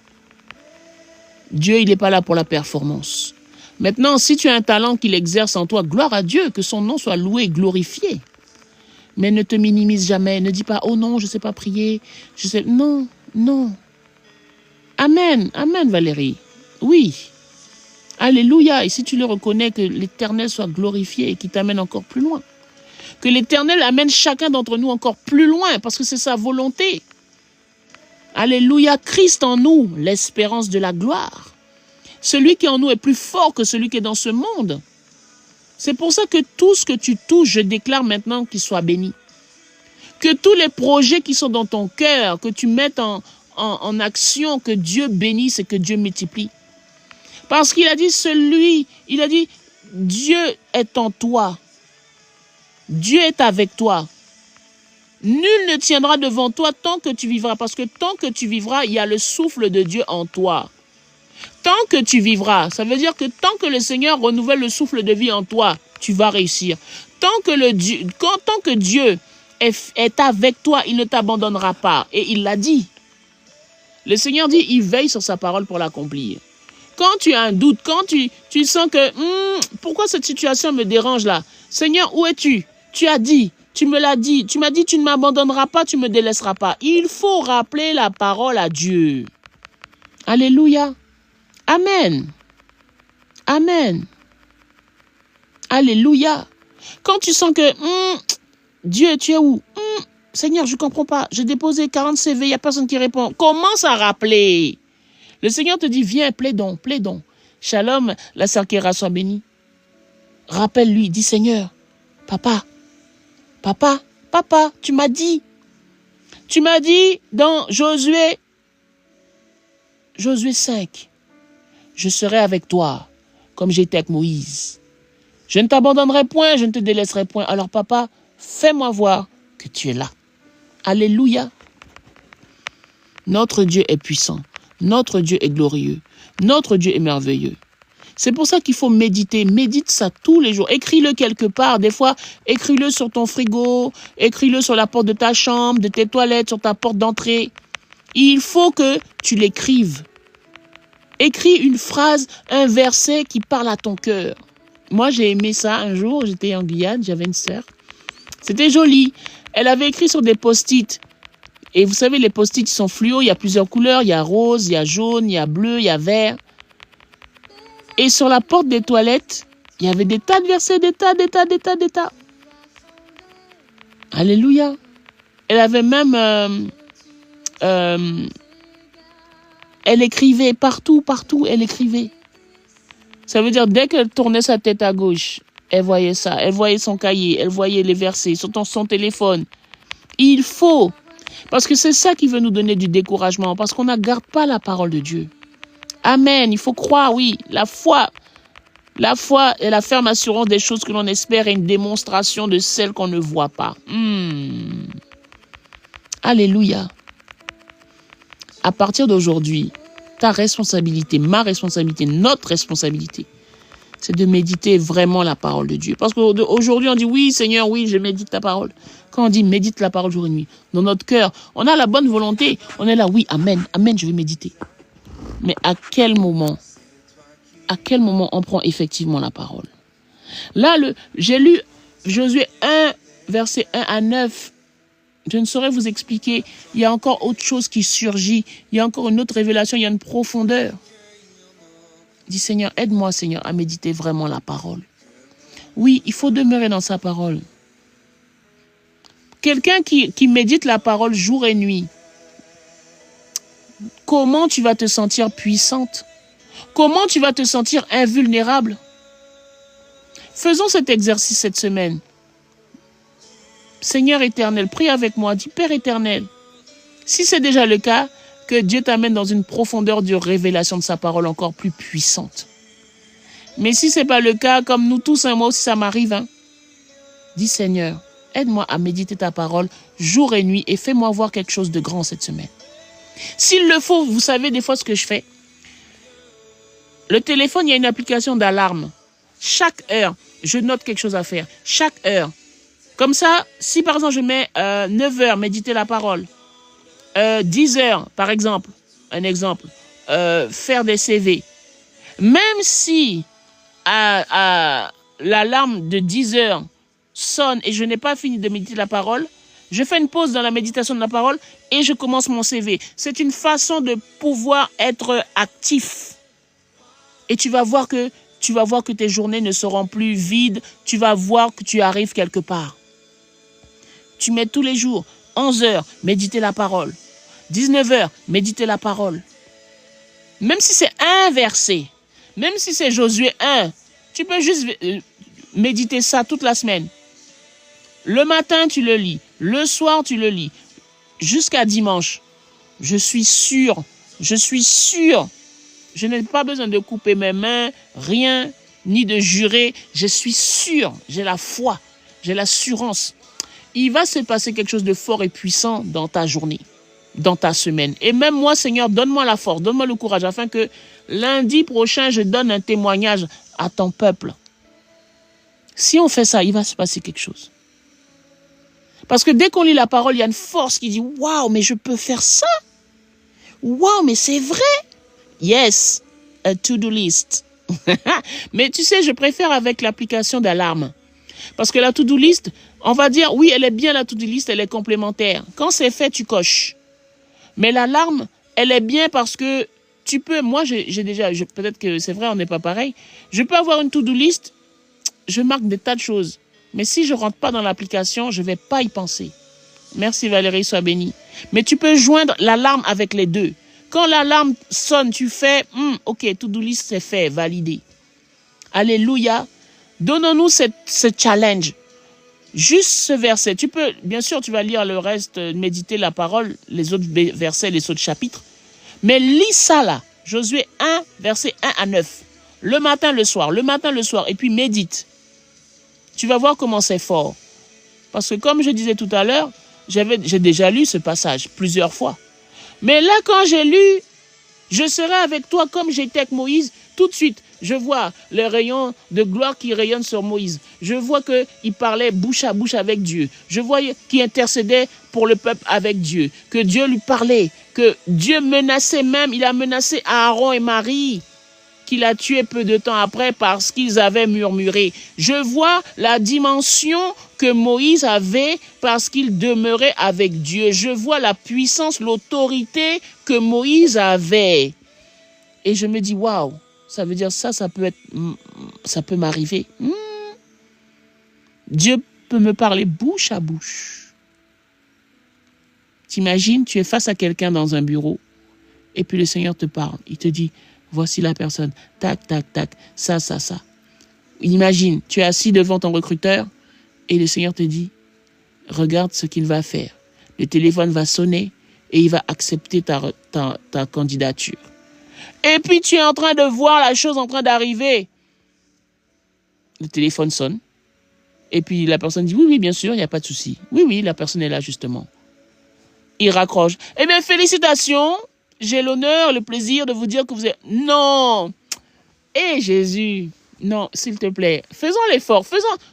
[SPEAKER 1] Dieu, il n'est pas là pour la performance. Maintenant, si tu as un talent qu'il exerce en toi, gloire à Dieu, que son nom soit loué et glorifié. Mais ne te minimise jamais. Ne dis pas, oh non, je ne sais pas prier. Non, non. Amen, amen Valérie. Oui. Alléluia. Et si tu le reconnais, que l'Éternel soit glorifié et qu'il t'amène encore plus loin. Que l'Éternel amène chacun d'entre nous encore plus loin, parce que c'est sa volonté. Alléluia, Christ en nous, l'espérance de la gloire. Celui qui est en nous est plus fort que celui qui est dans ce monde. C'est pour ça que tout ce que tu touches, je déclare maintenant qu'il soit béni. Que tous les projets qui sont dans ton cœur, que tu mettes en action, que Dieu bénisse et que Dieu multiplie. Parce qu'il a dit, Dieu est en toi. Dieu est avec toi. Nul ne tiendra devant toi tant que tu vivras. Parce que tant que tu vivras, il y a le souffle de Dieu en toi. Tant que tu vivras, ça veut dire que tant que le Seigneur renouvelle le souffle de vie en toi, tu vas réussir. Tant que Dieu est avec toi, il ne t'abandonnera pas. Et il l'a dit. Le Seigneur dit, il veille sur sa parole pour l'accomplir. Quand tu as un doute, quand tu sens que, pourquoi cette situation me dérange là? Seigneur, où es-tu? Tu as dit, tu me l'as dit, tu m'as dit, tu ne m'abandonneras pas, tu ne me délaisseras pas. Il faut rappeler la parole à Dieu. Alléluia. Amen. Amen. Alléluia. Quand tu sens que, Dieu, tu es où? Seigneur, je ne comprends pas. J'ai déposé 40 CV, il n'y a personne qui répond. Commence à rappeler. Le Seigneur te dit, viens, plaidons, plaidons. Shalom, la sœur Kéra soit bénie. Rappelle-lui, dis Seigneur, papa, tu m'as dit dans Josué 5, je serai avec toi, comme j'étais avec Moïse. Je ne t'abandonnerai point, je ne te délaisserai point. Alors papa, fais-moi voir que tu es là. Alléluia. Notre Dieu est puissant. Notre Dieu est glorieux. Notre Dieu est merveilleux. C'est pour ça qu'il faut méditer. Médite ça tous les jours. Écris-le quelque part. Des fois, écris-le sur ton frigo. Écris-le sur la porte de ta chambre, de tes toilettes, sur ta porte d'entrée. Il faut que tu l'écrives. Écris une phrase, un verset qui parle à ton cœur. Moi, j'ai aimé ça un jour. J'étais en Guyane, j'avais une sœur. C'était joli. Elle avait écrit sur des post-it. Et vous savez, les post-it sont fluo. Il y a plusieurs couleurs. Il y a rose, il y a jaune, il y a bleu, il y a vert. Et sur la porte des toilettes, il y avait des tas de versets, des tas. Alléluia. Elle avait même... elle écrivait partout, elle écrivait. Ça veut dire, dès qu'elle tournait sa tête à gauche, elle voyait ça. Elle voyait son cahier, elle voyait les versets sur son téléphone. Il faut. Parce que c'est ça qui veut nous donner du découragement. Parce qu'on ne garde pas la parole de Dieu. Amen. Il faut croire, oui. La foi est la ferme assurance des choses que l'on espère et une démonstration de celles qu'on ne voit pas. Alléluia. À partir d'aujourd'hui, ta responsabilité, ma responsabilité, notre responsabilité, c'est de méditer vraiment la parole de Dieu. Parce qu'aujourd'hui, on dit, oui, Seigneur, oui, je médite ta parole. Quand on dit médite la parole jour et nuit, dans notre cœur, on a la bonne volonté. On est là, oui, amen, amen, je vais méditer. Mais à quel moment on prend effectivement la parole? Là, j'ai lu Josué 1, verset 1 à 9. Je ne saurais vous expliquer. Il y a encore autre chose qui surgit. Il y a encore une autre révélation. Il y a une profondeur. Dis Seigneur, aide-moi Seigneur à méditer vraiment la parole. Oui, il faut demeurer dans sa parole. Quelqu'un qui médite la parole jour et nuit, comment tu vas te sentir puissante? Comment tu vas te sentir invulnérable? Faisons cet exercice cette semaine. Seigneur éternel, prie avec moi, dis Père éternel. Si c'est déjà le cas, que Dieu t'amène dans une profondeur de révélation de sa parole encore plus puissante. Mais si ce n'est pas le cas, comme nous tous, moi aussi ça m'arrive, dis Seigneur, aide-moi à méditer ta parole jour et nuit et fais-moi voir quelque chose de grand cette semaine. S'il le faut, vous savez des fois ce que je fais. Le téléphone, il y a une application d'alarme. Chaque heure, je note quelque chose à faire. Chaque heure. Comme ça, si par exemple je mets 9 heures, méditer la parole, 10 heures par exemple, un exemple, faire des CV. Même si l'alarme de 10 heures sonne et je n'ai pas fini de méditer la parole, je fais une pause dans la méditation de la parole et je commence mon CV. C'est une façon de pouvoir être actif. Et tu vas voir que tes journées ne seront plus vides. Tu vas voir que tu arrives quelque part. Tu mets tous les jours 11 heures, méditer la parole. 19 heures, méditer la parole. Même si c'est un verset, même si c'est Josué 1, tu peux juste méditer ça toute la semaine. Le matin, tu le lis. Le soir, tu le lis. Jusqu'à dimanche. Je suis sûr. Je n'ai pas besoin de couper mes mains, rien, ni de jurer. Je suis sûr. J'ai la foi. J'ai l'assurance. Il va se passer quelque chose de fort et puissant dans ta journée, dans ta semaine. Et même moi, Seigneur, donne-moi la force, donne-moi le courage, afin que lundi prochain, je donne un témoignage à ton peuple. Si on fait ça, il va se passer quelque chose. Parce que dès qu'on lit la parole, il y a une force qui dit « Waouh, mais je peux faire ça! Waouh, mais c'est vrai! » Yes, a to-do list. Mais tu sais, je préfère avec l'application d'alarme. Parce que la to-do list, on va dire, oui, elle est bien la to-do list, elle est complémentaire. Quand c'est fait, tu coches. Mais l'alarme, elle est bien parce que tu peux, moi, j'ai déjà, peut-être que c'est vrai, on n'est pas pareil. Je peux avoir une to-do list, je marque des tas de choses. Mais si je ne rentre pas dans l'application, je ne vais pas y penser. Merci Valérie, sois bénie. Mais tu peux joindre l'alarme avec les deux. Quand l'alarme sonne, tu fais, ok, to-do list, c'est fait, validé. Alléluia. Donnons-nous ce challenge. Juste ce verset. Tu peux, bien sûr, tu vas lire le reste, méditer la parole, les autres versets, les autres chapitres. Mais lis ça là. Josué 1, verset 1 à 9. Le matin, le soir. Et puis médite. Tu vas voir comment c'est fort. Parce que comme je disais tout à l'heure, j'ai déjà lu ce passage plusieurs fois. Mais là, quand j'ai lu, je serai avec toi comme j'étais avec Moïse, tout de suite. Je vois le rayon de gloire qui rayonne sur Moïse. Je vois qu'il parlait bouche à bouche avec Dieu. Je vois qu'il intercédait pour le peuple avec Dieu. Que Dieu lui parlait. Que Dieu menaçait même. Il a menacé Aaron et Marie, qu'il a tué peu de temps après parce qu'ils avaient murmuré. Je vois la dimension que Moïse avait parce qu'il demeurait avec Dieu. Je vois la puissance, l'autorité que Moïse avait. Et je me dis, waouh, ça veut dire ça peut m'arriver. Dieu peut me parler bouche à bouche. T'imagines, tu es face à quelqu'un dans un bureau et puis le Seigneur te parle. Il te dit, voici la personne, tac, tac, tac, ça. Imagine, tu es assis devant ton recruteur et le Seigneur te dit, regarde ce qu'il va faire. Le téléphone va sonner et il va accepter ta candidature. Et puis tu es en train de voir la chose en train d'arriver. Le téléphone sonne. Et puis la personne dit, oui, bien sûr, il n'y a pas de souci. Oui, la personne est là justement. Il raccroche. Eh bien, félicitations. J'ai l'honneur, le plaisir de vous dire que vous êtes... Non. Jésus. Non, s'il te plaît. Faisons l'effort.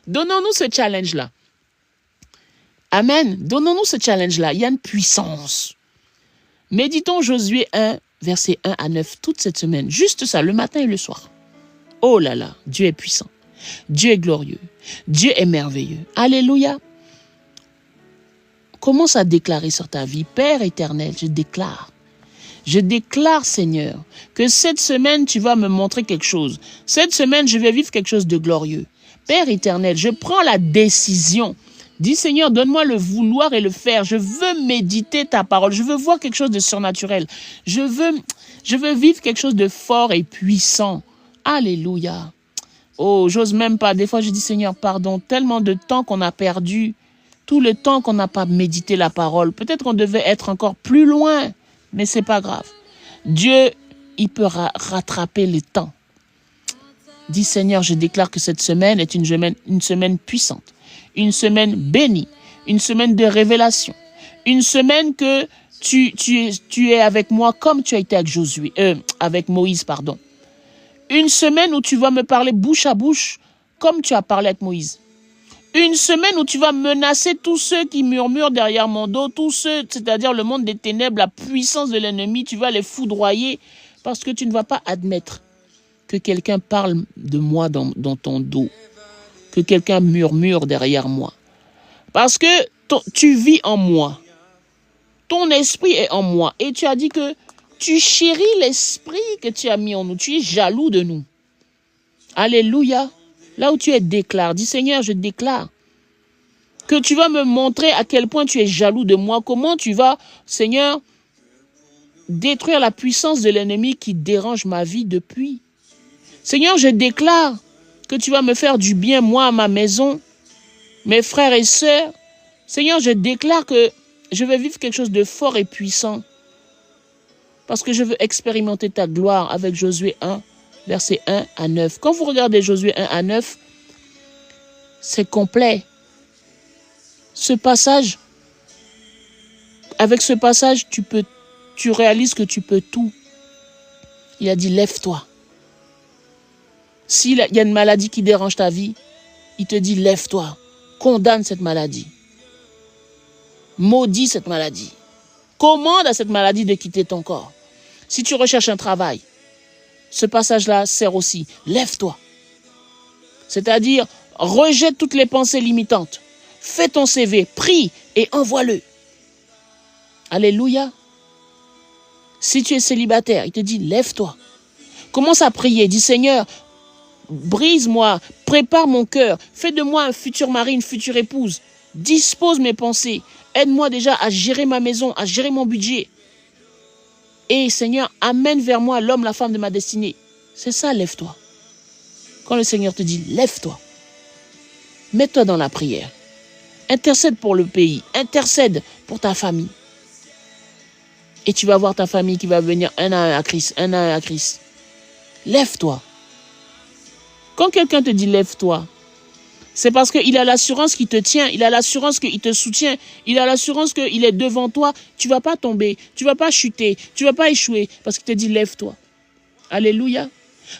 [SPEAKER 1] Donnons-nous ce challenge-là. Amen. Donnons-nous ce challenge-là. Il y a une puissance. Méditons Josué 1, verset 1 à 9, toute cette semaine. Juste ça, le matin et le soir. Oh là là, Dieu est puissant. Dieu est glorieux. Dieu est merveilleux. Alléluia. Commence à déclarer sur ta vie. Père éternel, je déclare, Seigneur, que cette semaine, tu vas me montrer quelque chose. Cette semaine, je vais vivre quelque chose de glorieux. Père éternel, je prends la décision Dis Seigneur, donne-moi le vouloir et le faire. Je veux méditer ta parole. Je veux voir quelque chose de surnaturel. Je veux vivre quelque chose de fort et puissant. Alléluia. Oh, j'ose même pas. Des fois, je dis Seigneur, pardon. Tellement de temps qu'on a perdu. Tout le temps qu'on n'a pas médité la parole. Peut-être qu'on devait être encore plus loin. Mais c'est pas grave. Dieu, il peut rattraper le temps. Dis Seigneur, je déclare que cette semaine est une semaine puissante. Une semaine bénie, une semaine de révélation, une semaine que tu es avec moi comme tu as été avec Moïse, pardon. Une semaine où tu vas me parler bouche à bouche comme tu as parlé avec Moïse. Une semaine où tu vas menacer tous ceux qui murmurent derrière mon dos, tous ceux, c'est-à-dire le monde des ténèbres, la puissance de l'ennemi, tu vas les foudroyer parce que tu ne vas pas admettre que quelqu'un parle de moi dans ton dos. Que quelqu'un murmure derrière moi. Parce que tu vis en moi. Ton esprit est en moi. Et tu as dit que tu chéris l'esprit que tu as mis en nous. Tu es jaloux de nous. Alléluia. Là où tu es, déclare. Dis Seigneur, je déclare que tu vas me montrer à quel point tu es jaloux de moi. Comment tu vas, Seigneur, détruire la puissance de l'ennemi qui dérange ma vie depuis. Seigneur, je déclare que tu vas me faire du bien, moi, à ma maison, mes frères et sœurs. Seigneur, je déclare que je vais vivre quelque chose de fort et puissant. Parce que je veux expérimenter ta gloire avec Josué 1, versets 1 à 9. Quand vous regardez Josué 1 à 9, c'est complet. Ce passage, avec ce passage, tu réalises que tu peux tout. Il a dit, lève-toi. S'il y a une maladie qui dérange ta vie, il te dit, lève-toi, condamne cette maladie. Maudis cette maladie. Commande à cette maladie de quitter ton corps. Si tu recherches un travail, ce passage-là sert aussi. Lève-toi. C'est-à-dire, rejette toutes les pensées limitantes. Fais ton CV, prie et envoie-le. Alléluia. Si tu es célibataire, il te dit, lève-toi. Commence à prier. Dis, Seigneur, brise-moi, prépare mon cœur, fais de moi un futur mari, une future épouse. Dispose mes pensées. Aide-moi déjà à gérer ma maison, à gérer mon budget. Et Seigneur, amène vers moi l'homme, la femme de ma destinée. C'est ça, lève-toi. Quand le Seigneur te dit, lève-toi, mets-toi dans la prière. Intercède pour le pays, intercède pour ta famille. Et tu vas voir ta famille qui va venir un à un à Christ, un à un à Christ. Lève-toi. Quand quelqu'un te dit lève-toi, c'est parce qu'il a l'assurance qu'il te tient, il a l'assurance qu'il te soutient, il a l'assurance qu'il est devant toi. Tu ne vas pas tomber, tu ne vas pas chuter, tu ne vas pas échouer parce qu'il te dit lève-toi. Alléluia.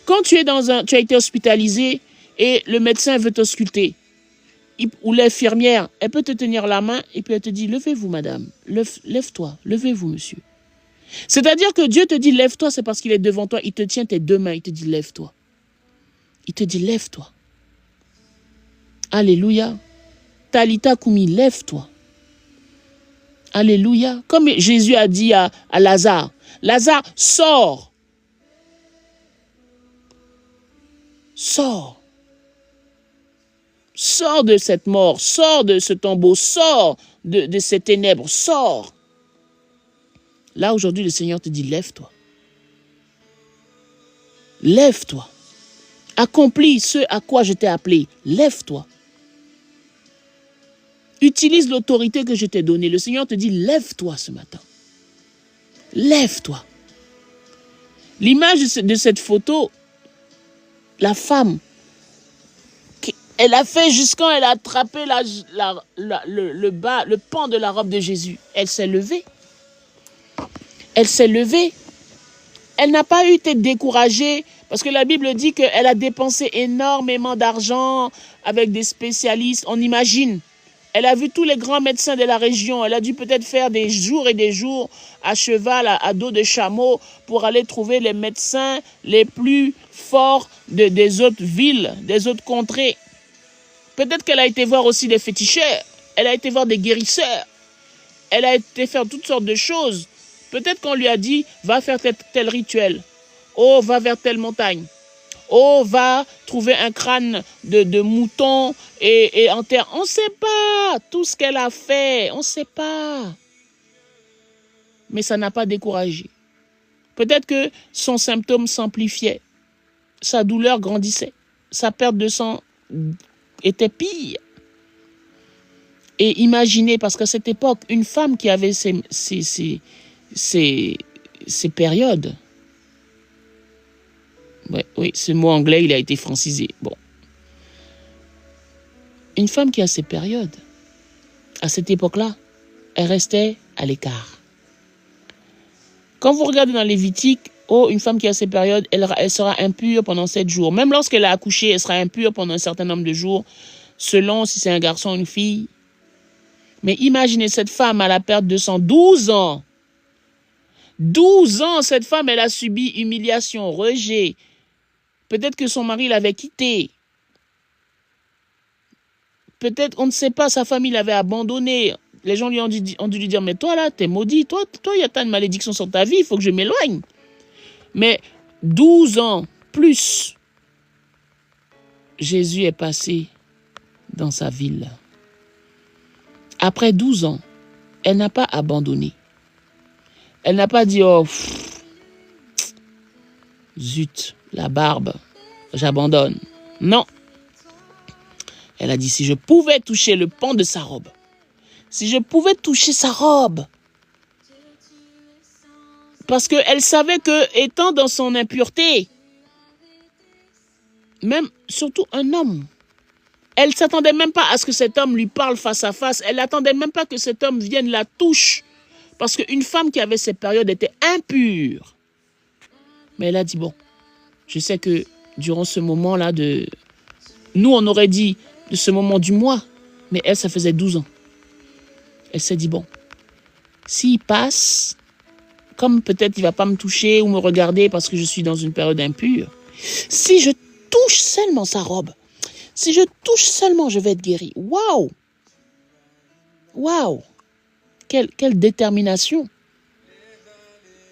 [SPEAKER 1] Quand tu as été hospitalisé et le médecin veut t'ausculter, ou l'infirmière, elle peut te tenir la main et puis elle te dit levez-vous madame, lève-toi, levez-vous monsieur. C'est-à-dire que Dieu te dit lève-toi, c'est parce qu'il est devant toi, il te tient tes deux mains, il te dit lève-toi. Il te dit, lève-toi. Alléluia. Talita Koumi, lève-toi. Alléluia. Comme Jésus a dit à Lazare, Lazare, sors. Sors. Sors de cette mort, sors de ce tombeau, sors de ces ténèbres, sors. Là, aujourd'hui, le Seigneur te dit, lève-toi. Lève-toi. Accomplis ce à quoi je t'ai appelé. Lève-toi. Utilise l'autorité que je t'ai donnée. Le Seigneur te dit, lève-toi ce matin. Lève-toi. L'image de cette photo, la femme, elle a fait jusqu'à elle a attrapé le pan de la robe de Jésus. Elle s'est levée. Elle s'est levée. Elle n'a pas été découragée parce que la Bible dit qu'elle a dépensé énormément d'argent avec des spécialistes. On imagine. Elle a vu tous les grands médecins de la région. Elle a dû peut-être faire des jours et des jours à cheval, à dos de chameau pour aller trouver les médecins les plus forts des autres villes, des autres contrées. Peut-être qu'elle a été voir aussi des féticheurs. Elle a été voir des guérisseurs. Elle a été faire toutes sortes de choses. Peut-être qu'on lui a dit, va faire tel rituel. Oh, va vers telle montagne. Oh, va trouver un crâne de mouton et enterre. On ne sait pas. pas tout ce qu'elle a fait. On ne sait pas. Mais ça n'a pas découragé. Peut-être que son symptôme s'amplifiait. Sa douleur grandissait. Sa perte de sang était pire. Et imaginez, parce qu'à cette époque, une femme qui avait ces périodes, oui, ce mot anglais, il a été francisé. Bon. Une femme qui a ces périodes, à cette époque-là, elle restait à l'écart. Quand vous regardez dans Lévitique, une femme qui a ces périodes, elle sera impure pendant 7 jours. Même lorsqu'elle a accouché, elle sera impure pendant un certain nombre de jours, selon si c'est un garçon ou une fille. Mais imaginez cette femme à la perte de sang, 12 ans. 12 ans, cette femme, elle a subi humiliation, rejet. Peut-être que son mari l'avait quittée. Peut-être, on ne sait pas, sa famille l'avait abandonné. Les gens lui ont dû lui dire, mais toi là, t'es maudit. Toi, il y a tant de malédictions sur ta vie, il faut que je m'éloigne. Mais 12 ans plus, Jésus est passé dans sa ville. Après 12 ans, elle n'a pas abandonné. Elle n'a pas dit, oh, zut, la barbe, j'abandonne. Non. Elle a dit, si je pouvais toucher le pan de sa robe, si je pouvais toucher sa robe, parce qu'elle savait que, étant dans son impureté, même, surtout un homme, elle ne s'attendait même pas à ce que cet homme lui parle face à face. Elle n'attendait même pas que cet homme vienne la touche. Parce qu'une femme qui avait ces périodes était impure. Mais elle a dit, bon, je sais que durant ce moment-là nous, on aurait dit de ce moment du mois. Mais elle, ça faisait 12 ans. Elle s'est dit, bon, s'il passe, comme peut-être il ne va pas me toucher ou me regarder parce que je suis dans une période impure, si je touche seulement sa robe, si je touche seulement, je vais être guéri. Waouh! Waouh! Quelle détermination!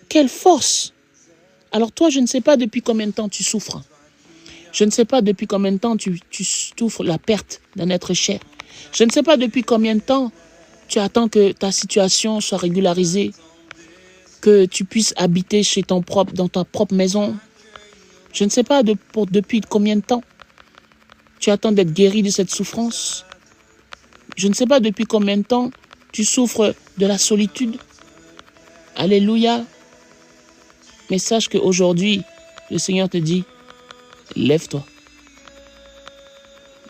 [SPEAKER 1] Quelle force! Alors toi, je ne sais pas depuis combien de temps tu souffres. Je ne sais pas depuis combien de temps tu souffres la perte d'un être cher. Je ne sais pas depuis combien de temps tu attends que ta situation soit régularisée, que tu puisses habiter dans ta propre maison. Je ne sais pas depuis combien de temps tu attends d'être guéri de cette souffrance. Je ne sais pas depuis combien de temps tu souffres de la solitude. Alléluia. Mais sache qu'aujourd'hui, le Seigneur te dit, lève-toi.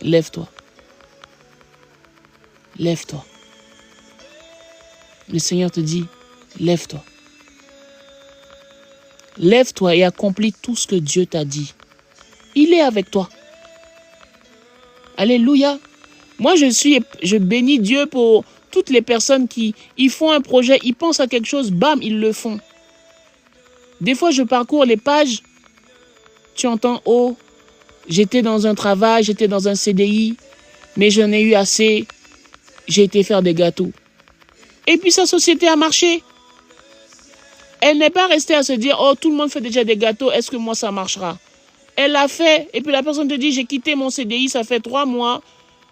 [SPEAKER 1] Lève-toi. Lève-toi. Le Seigneur te dit, lève-toi. Lève-toi et accomplis tout ce que Dieu t'a dit. Il est avec toi. Alléluia. Moi, je bénis Dieu pour toutes les personnes ils font un projet, ils pensent à quelque chose, bam, ils le font. Des fois, je parcours les pages, tu entends, oh, j'étais dans un travail, j'étais dans un CDI, mais j'en ai eu assez, j'ai été faire des gâteaux. Et puis sa société a marché. Elle n'est pas restée à se dire, oh, tout le monde fait déjà des gâteaux, est-ce que moi ça marchera? Elle l'a fait, et puis la personne te dit, j'ai quitté mon CDI, ça fait 3 mois,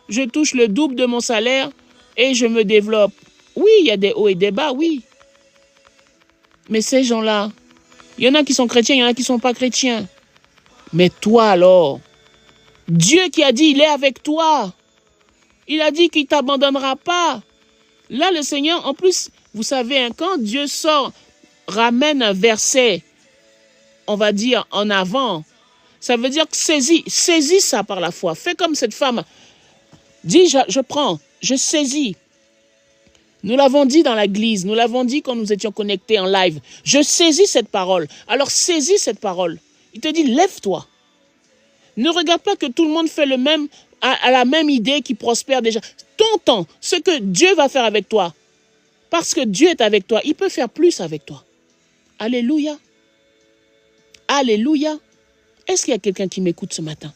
[SPEAKER 1] je touche le double de mon salaire et je me développe. Oui, il y a des hauts et des bas, oui. Mais ces gens-là, il y en a qui sont chrétiens, il y en a qui ne sont pas chrétiens. Mais toi alors, Dieu qui a dit, il est avec toi. Il a dit qu'il ne t'abandonnera pas. Là, le Seigneur, en plus, vous savez, quand Dieu ramène un verset, on va dire, en avant, ça veut dire que saisis ça par la foi. Fais comme cette femme. Dis, je prends, je saisis. Nous l'avons dit dans l'église, nous l'avons dit quand nous étions connectés en live. Je saisis cette parole. Alors saisis cette parole. Il te dit, lève-toi. Ne regarde pas que tout le monde fait à la même idée qui prospère déjà. Ton temps, ce que Dieu va faire avec toi, parce que Dieu est avec toi, il peut faire plus avec toi. Alléluia. Alléluia. Est-ce qu'il y a quelqu'un qui m'écoute ce matin?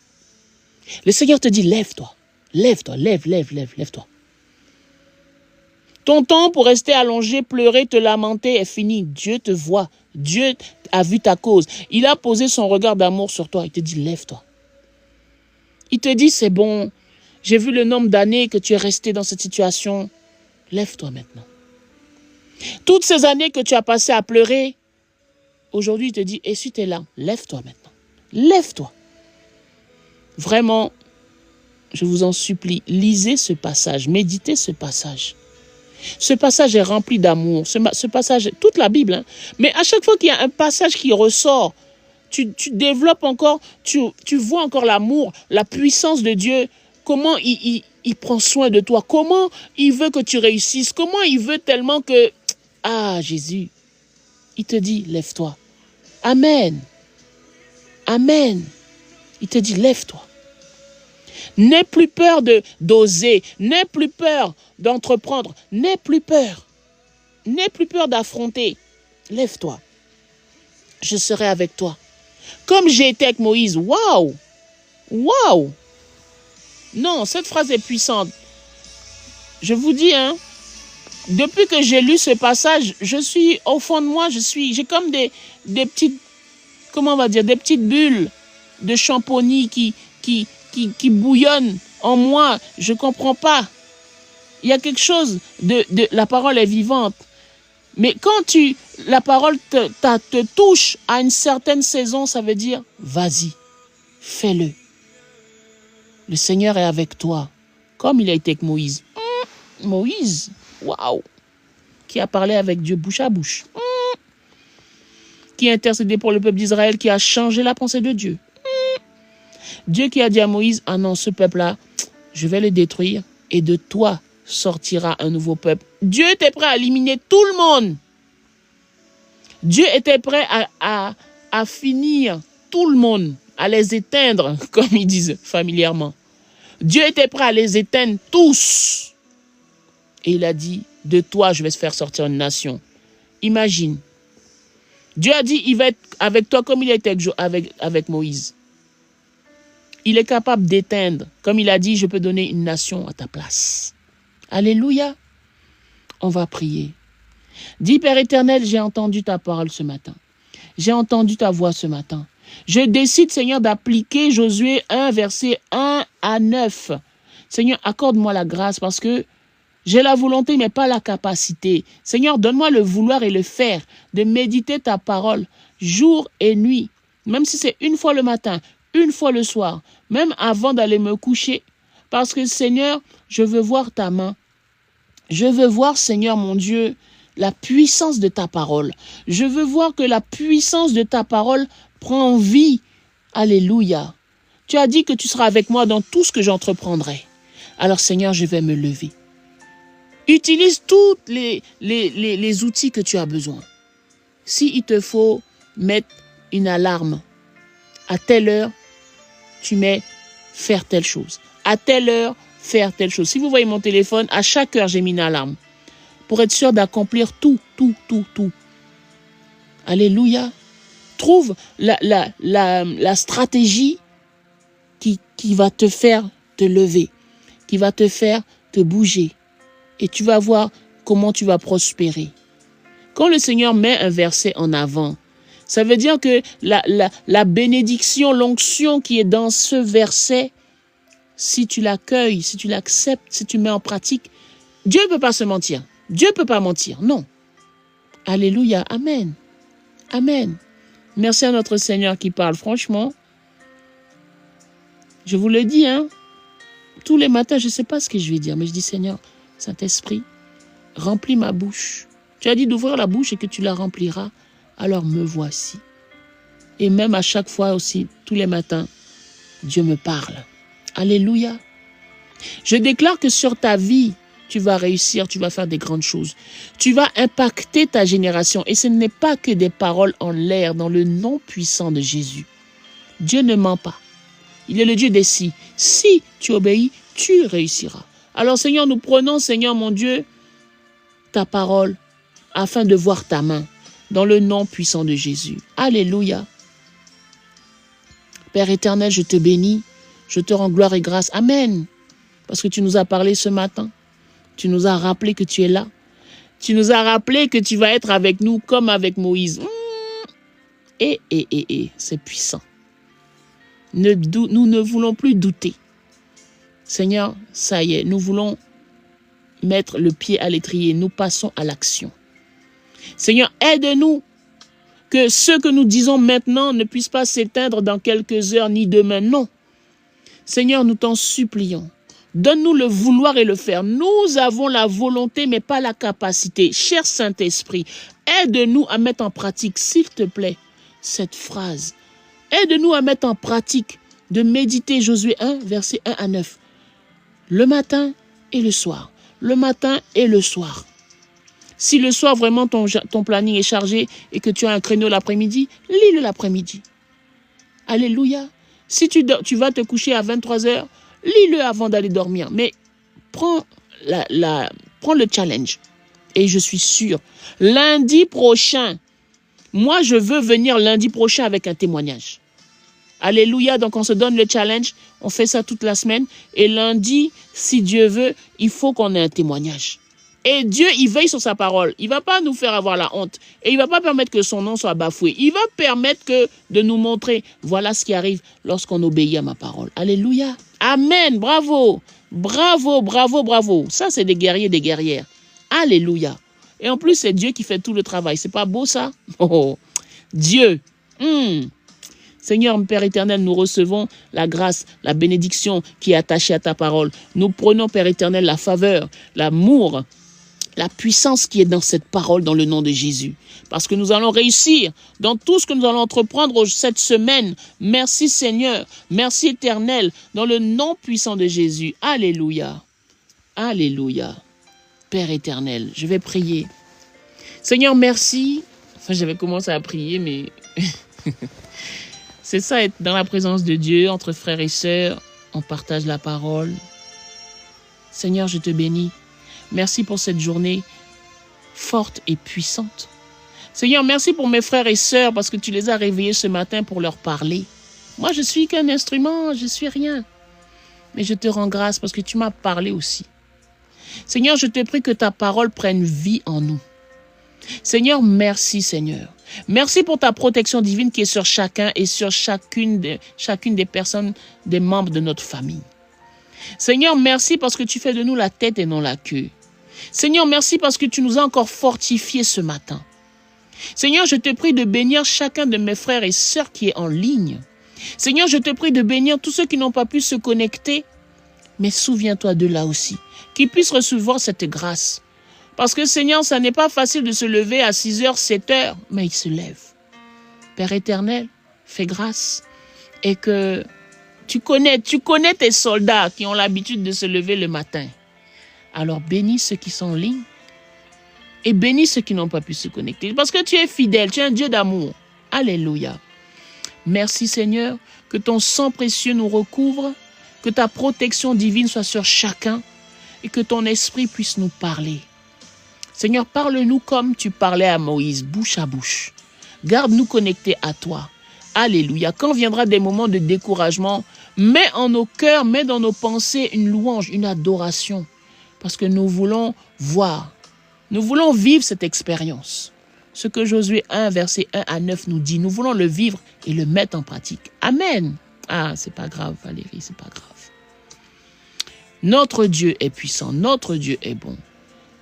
[SPEAKER 1] Le Seigneur te dit, lève-toi. Lève-toi, lève-toi. Ton temps pour rester allongé, pleurer, te lamenter est fini. Dieu te voit. Dieu a vu ta cause. Il a posé son regard d'amour sur toi. Il te dit, lève-toi. Il te dit, c'est bon. J'ai vu le nombre d'années que tu es resté dans cette situation. Lève-toi maintenant. Toutes ces années que tu as passées à pleurer, aujourd'hui, il te dit, essuie tes larmes. Lève-toi maintenant. Lève-toi. Vraiment, je vous en supplie, lisez ce passage, méditez ce passage. Ce passage est rempli d'amour. Ce passage, toute la Bible, hein. Mais à chaque fois qu'il y a un passage qui ressort, tu développes encore, tu vois encore l'amour, la puissance de Dieu, comment il prend soin de toi, comment il veut que tu réussisses, comment il veut tellement que... Ah, Jésus, il te dit, lève-toi. Amen. Amen. Il te dit, lève-toi. N'aie plus peur d'oser, n'aie plus peur d'entreprendre, n'aie plus peur. N'aie plus peur d'affronter. Lève-toi. Je serai avec toi. Comme j'ai été avec Moïse. Waouh! Waouh! Non, cette phrase est puissante. Je vous dis, hein, depuis que j'ai lu ce passage, je suis au fond de moi, j'ai comme des petites, comment on va dire, des petites bulles de champonis qui bouillonnent en moi. Je ne comprends pas. Il y a quelque chose la parole est vivante. Mais quand la parole te touche à une certaine saison, ça veut dire, vas-y, fais-le. Le Seigneur est avec toi, comme il a été avec Moïse. Moïse, waouh, qui a parlé avec Dieu bouche à bouche. Qui a intercédé pour le peuple d'Israël, qui a changé la pensée de Dieu. Dieu qui a dit à Moïse, ah non, ce peuple-là, je vais le détruire et de toi sortira un nouveau peuple. Dieu était prêt à éliminer tout le monde. Dieu était prêt à finir tout le monde, à les éteindre, comme ils disent familièrement. Dieu était prêt à les éteindre tous. Et il a dit, de toi, je vais faire sortir une nation. Imagine. Dieu a dit, il va être avec toi comme il était avec Moïse. Il est capable d'éteindre. Comme il a dit, je peux donner une nation à ta place. Alléluia. On va prier. Dis, Père éternel, j'ai entendu ta parole ce matin. J'ai entendu ta voix ce matin. Je décide, Seigneur, d'appliquer Josué 1, verset 1 à 9. Seigneur, accorde-moi la grâce parce que j'ai la volonté, mais pas la capacité. Seigneur, donne-moi le vouloir et le faire, de méditer ta parole jour et nuit. Même si c'est une fois le matin, une fois le soir, même avant d'aller me coucher. Parce que, Seigneur, je veux voir ta main. Je veux voir, Seigneur mon Dieu, la puissance de ta parole. Je veux voir que la puissance de ta parole prend vie. Alléluia. Tu as dit que tu seras avec moi dans tout ce que j'entreprendrai. Alors, Seigneur, je vais me lever. Utilise tous les outils que tu as besoin. S'il te faut mettre une alarme, à telle heure, tu mets faire telle chose. À telle heure, faire telle chose. Si vous voyez mon téléphone, à chaque heure, j'ai mis une alarme. Pour être sûr d'accomplir tout. Alléluia. Trouve la stratégie qui va te faire te lever, qui va te faire te bouger. Et tu vas voir comment tu vas prospérer. Quand le Seigneur met un verset en avant, ça veut dire que la bénédiction, l'onction qui est dans ce verset, si tu l'accueilles, si tu l'acceptes, si tu mets en pratique, Dieu ne peut pas se mentir. Dieu ne peut pas mentir, non. Alléluia, amen. Amen. Merci à notre Seigneur qui parle. Franchement, je vous le dis, hein, tous les matins, je ne sais pas ce que je vais dire, mais je dis, Seigneur, Saint-Esprit, remplis ma bouche. Tu as dit d'ouvrir la bouche et que tu la rempliras. Alors me voici. Et même à chaque fois aussi, tous les matins, Dieu me parle. Alléluia. Je déclare que sur ta vie, tu vas réussir, tu vas faire des grandes choses. Tu vas impacter ta génération. Et ce n'est pas que des paroles en l'air, dans le nom puissant de Jésus. Dieu ne ment pas. Il est le Dieu des si. Si tu obéis, tu réussiras. Alors Seigneur, nous prenons, Seigneur mon Dieu, ta parole, afin de voir ta main, dans le nom puissant de Jésus. Alléluia. Père éternel, je te bénis, je te rends gloire et grâce. Amen. Parce que tu nous as parlé ce matin. Tu nous as rappelé que tu es là. Tu nous as rappelé que tu vas être avec nous comme avec Moïse. C'est puissant. Nous ne voulons plus douter. Seigneur, ça y est, nous voulons mettre le pied à l'étrier. Nous passons à l'action. Seigneur, aide-nous que ce que nous disons maintenant ne puisse pas s'éteindre dans quelques heures ni demain. Non. Seigneur, nous t'en supplions. Donne-nous le vouloir et le faire. Nous avons la volonté, mais pas la capacité. Cher Saint-Esprit, aide-nous à mettre en pratique, s'il te plaît, cette phrase. Aide-nous à mettre en pratique de méditer Josué 1, versets 1 à 9. Le matin et le soir. Le matin et le soir. Si le soir, vraiment, ton planning est chargé et que tu as un créneau l'après-midi, lis-le l'après-midi. Alléluia. Si tu vas te coucher à 23h, lis-le avant d'aller dormir. Mais prends le challenge. Et je suis sûre, lundi prochain, moi je veux venir lundi prochain avec un témoignage. Alléluia, donc on se donne le challenge, on fait ça toute la semaine. Et lundi, si Dieu veut, il faut qu'on ait un témoignage. Et Dieu, il veille sur sa parole. Il ne va pas nous faire avoir la honte. Et il ne va pas permettre que son nom soit bafoué. Il va permettre de nous montrer, voilà ce qui arrive lorsqu'on obéit à ma parole. Alléluia. Amen. Bravo. Bravo, bravo, bravo. Ça, c'est des guerriers, des guerrières. Alléluia. Et en plus, c'est Dieu qui fait tout le travail. C'est pas beau, ça? Oh, Dieu. Seigneur, Père éternel, nous recevons la grâce, la bénédiction qui est attachée à ta parole. Nous prenons, Père éternel, la faveur, l'amour, la puissance qui est dans cette parole, dans le nom de Jésus. Parce que nous allons réussir dans tout ce que nous allons entreprendre cette semaine. Merci Seigneur, merci éternel, dans le nom puissant de Jésus. Alléluia. Alléluia. Père éternel, je vais prier. Seigneur, merci. Enfin, j'avais commencé à prier, mais c'est ça, être dans la présence de Dieu, entre frères et sœurs, on partage la parole. Seigneur, je te bénis. Merci pour cette journée forte et puissante. Seigneur, merci pour mes frères et sœurs parce que tu les as réveillés ce matin pour leur parler. Moi, je suis qu'un instrument, je suis rien. Mais je te rends grâce parce que tu m'as parlé aussi. Seigneur, je te prie que ta parole prenne vie en nous. Seigneur, merci Seigneur. Merci pour ta protection divine qui est sur chacun et sur chacune des personnes, des membres de notre famille. Seigneur, merci parce que tu fais de nous la tête et non la queue. Seigneur, merci parce que tu nous as encore fortifiés ce matin. Seigneur, je te prie de bénir chacun de mes frères et sœurs qui est en ligne. Seigneur, je te prie de bénir tous ceux qui n'ont pas pu se connecter, mais souviens-toi de là aussi, qu'ils puissent recevoir cette grâce. Parce que Seigneur, ça n'est pas facile de se lever à 6h, 7h, mais ils se lèvent. Père éternel, fais grâce et que tu connais tes soldats qui ont l'habitude de se lever le matin. Alors bénis ceux qui sont en ligne et bénis ceux qui n'ont pas pu se connecter. Parce que tu es fidèle, tu es un Dieu d'amour. Alléluia. Merci Seigneur, que ton sang précieux nous recouvre, que ta protection divine soit sur chacun et que ton esprit puisse nous parler. Seigneur, parle-nous comme tu parlais à Moïse, bouche à bouche. Garde-nous connectés à toi. Alléluia. Quand viendra des moments de découragement, mets en nos cœurs, mets dans nos pensées une louange, une adoration. Parce que nous voulons voir, nous voulons vivre cette expérience. Ce que Josué 1, verset 1 à 9 nous dit, nous voulons le vivre et le mettre en pratique. Amen. Ah, c'est pas grave Valérie, c'est pas grave. Notre Dieu est puissant, notre Dieu est bon.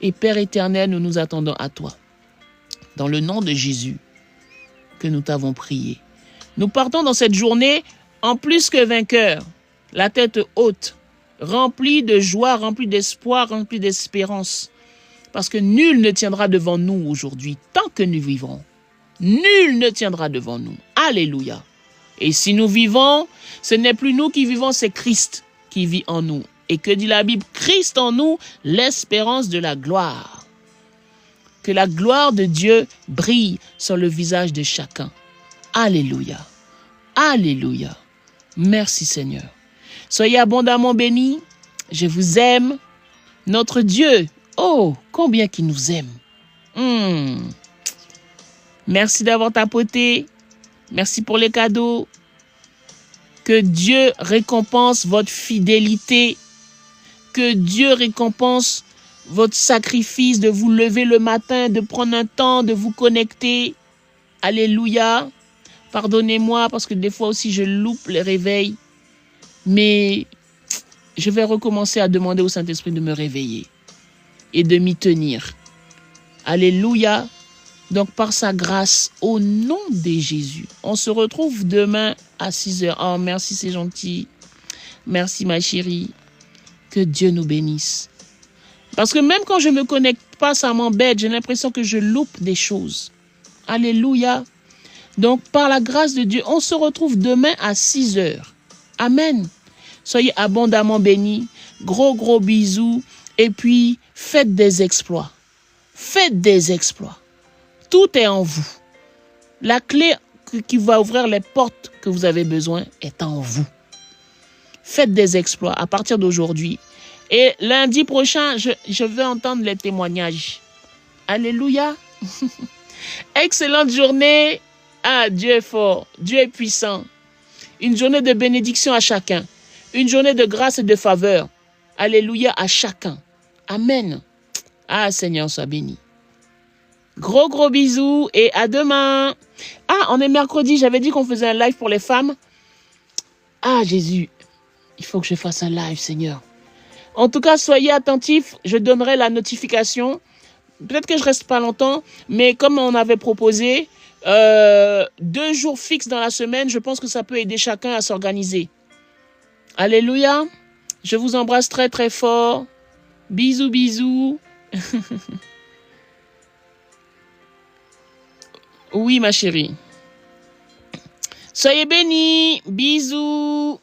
[SPEAKER 1] Et Père éternel, nous nous attendons à toi. Dans le nom de Jésus, que nous t'avons prié. Nous partons dans cette journée en plus que vainqueurs, la tête haute, remplie de joie, remplie d'espoir, remplie d'espérance. Parce que nul ne tiendra devant nous aujourd'hui, tant que nous vivrons. Nul ne tiendra devant nous. Alléluia. Et si nous vivons, ce n'est plus nous qui vivons, c'est Christ qui vit en nous. Et que dit la Bible? Christ en nous, l'espérance de la gloire. Que la gloire de Dieu brille sur le visage de chacun. Alléluia. Alléluia. Merci Seigneur. Soyez abondamment bénis. Je vous aime. Notre Dieu, oh, combien qu'il nous aime. Merci d'avoir tapoté. Merci pour les cadeaux. Que Dieu récompense votre fidélité. Que Dieu récompense votre sacrifice de vous lever le matin, de prendre un temps, de vous connecter. Alléluia. Pardonnez-moi parce que des fois aussi je loupe les réveils. Mais je vais recommencer à demander au Saint-Esprit de me réveiller et de m'y tenir. Alléluia. Donc, par sa grâce, au nom de Jésus, on se retrouve demain à 6 heures. Oh, merci, c'est gentil. Merci, ma chérie. Que Dieu nous bénisse. Parce que même quand je ne me connecte pas, ça m'embête. J'ai l'impression que je loupe des choses. Alléluia. Donc, par la grâce de Dieu, on se retrouve demain à 6 heures. Amen. Soyez abondamment bénis. Gros bisous. Et puis, faites des exploits. Faites des exploits. Tout est en vous. La clé qui va ouvrir les portes que vous avez besoin est en vous. Faites des exploits à partir d'aujourd'hui. Et lundi prochain, je veux entendre les témoignages. Alléluia. Excellente journée. Ah, Dieu est fort. Dieu est puissant. Une journée de bénédiction à chacun. Une journée de grâce et de faveur. Alléluia à chacun. Amen. Ah, Seigneur, sois béni. Gros bisous et à demain. Ah, on est mercredi. J'avais dit qu'on faisait un live pour les femmes. Ah, Jésus. Il faut que je fasse un live, Seigneur. En tout cas, soyez attentifs. Je donnerai la notification. Peut-être que je reste pas longtemps. Mais comme on avait proposé 2 jours fixes dans la semaine, je pense que ça peut aider chacun à s'organiser. Alléluia. Je vous embrasse très fort. Bisous. Oui, ma chérie. Soyez bénis. Bisous.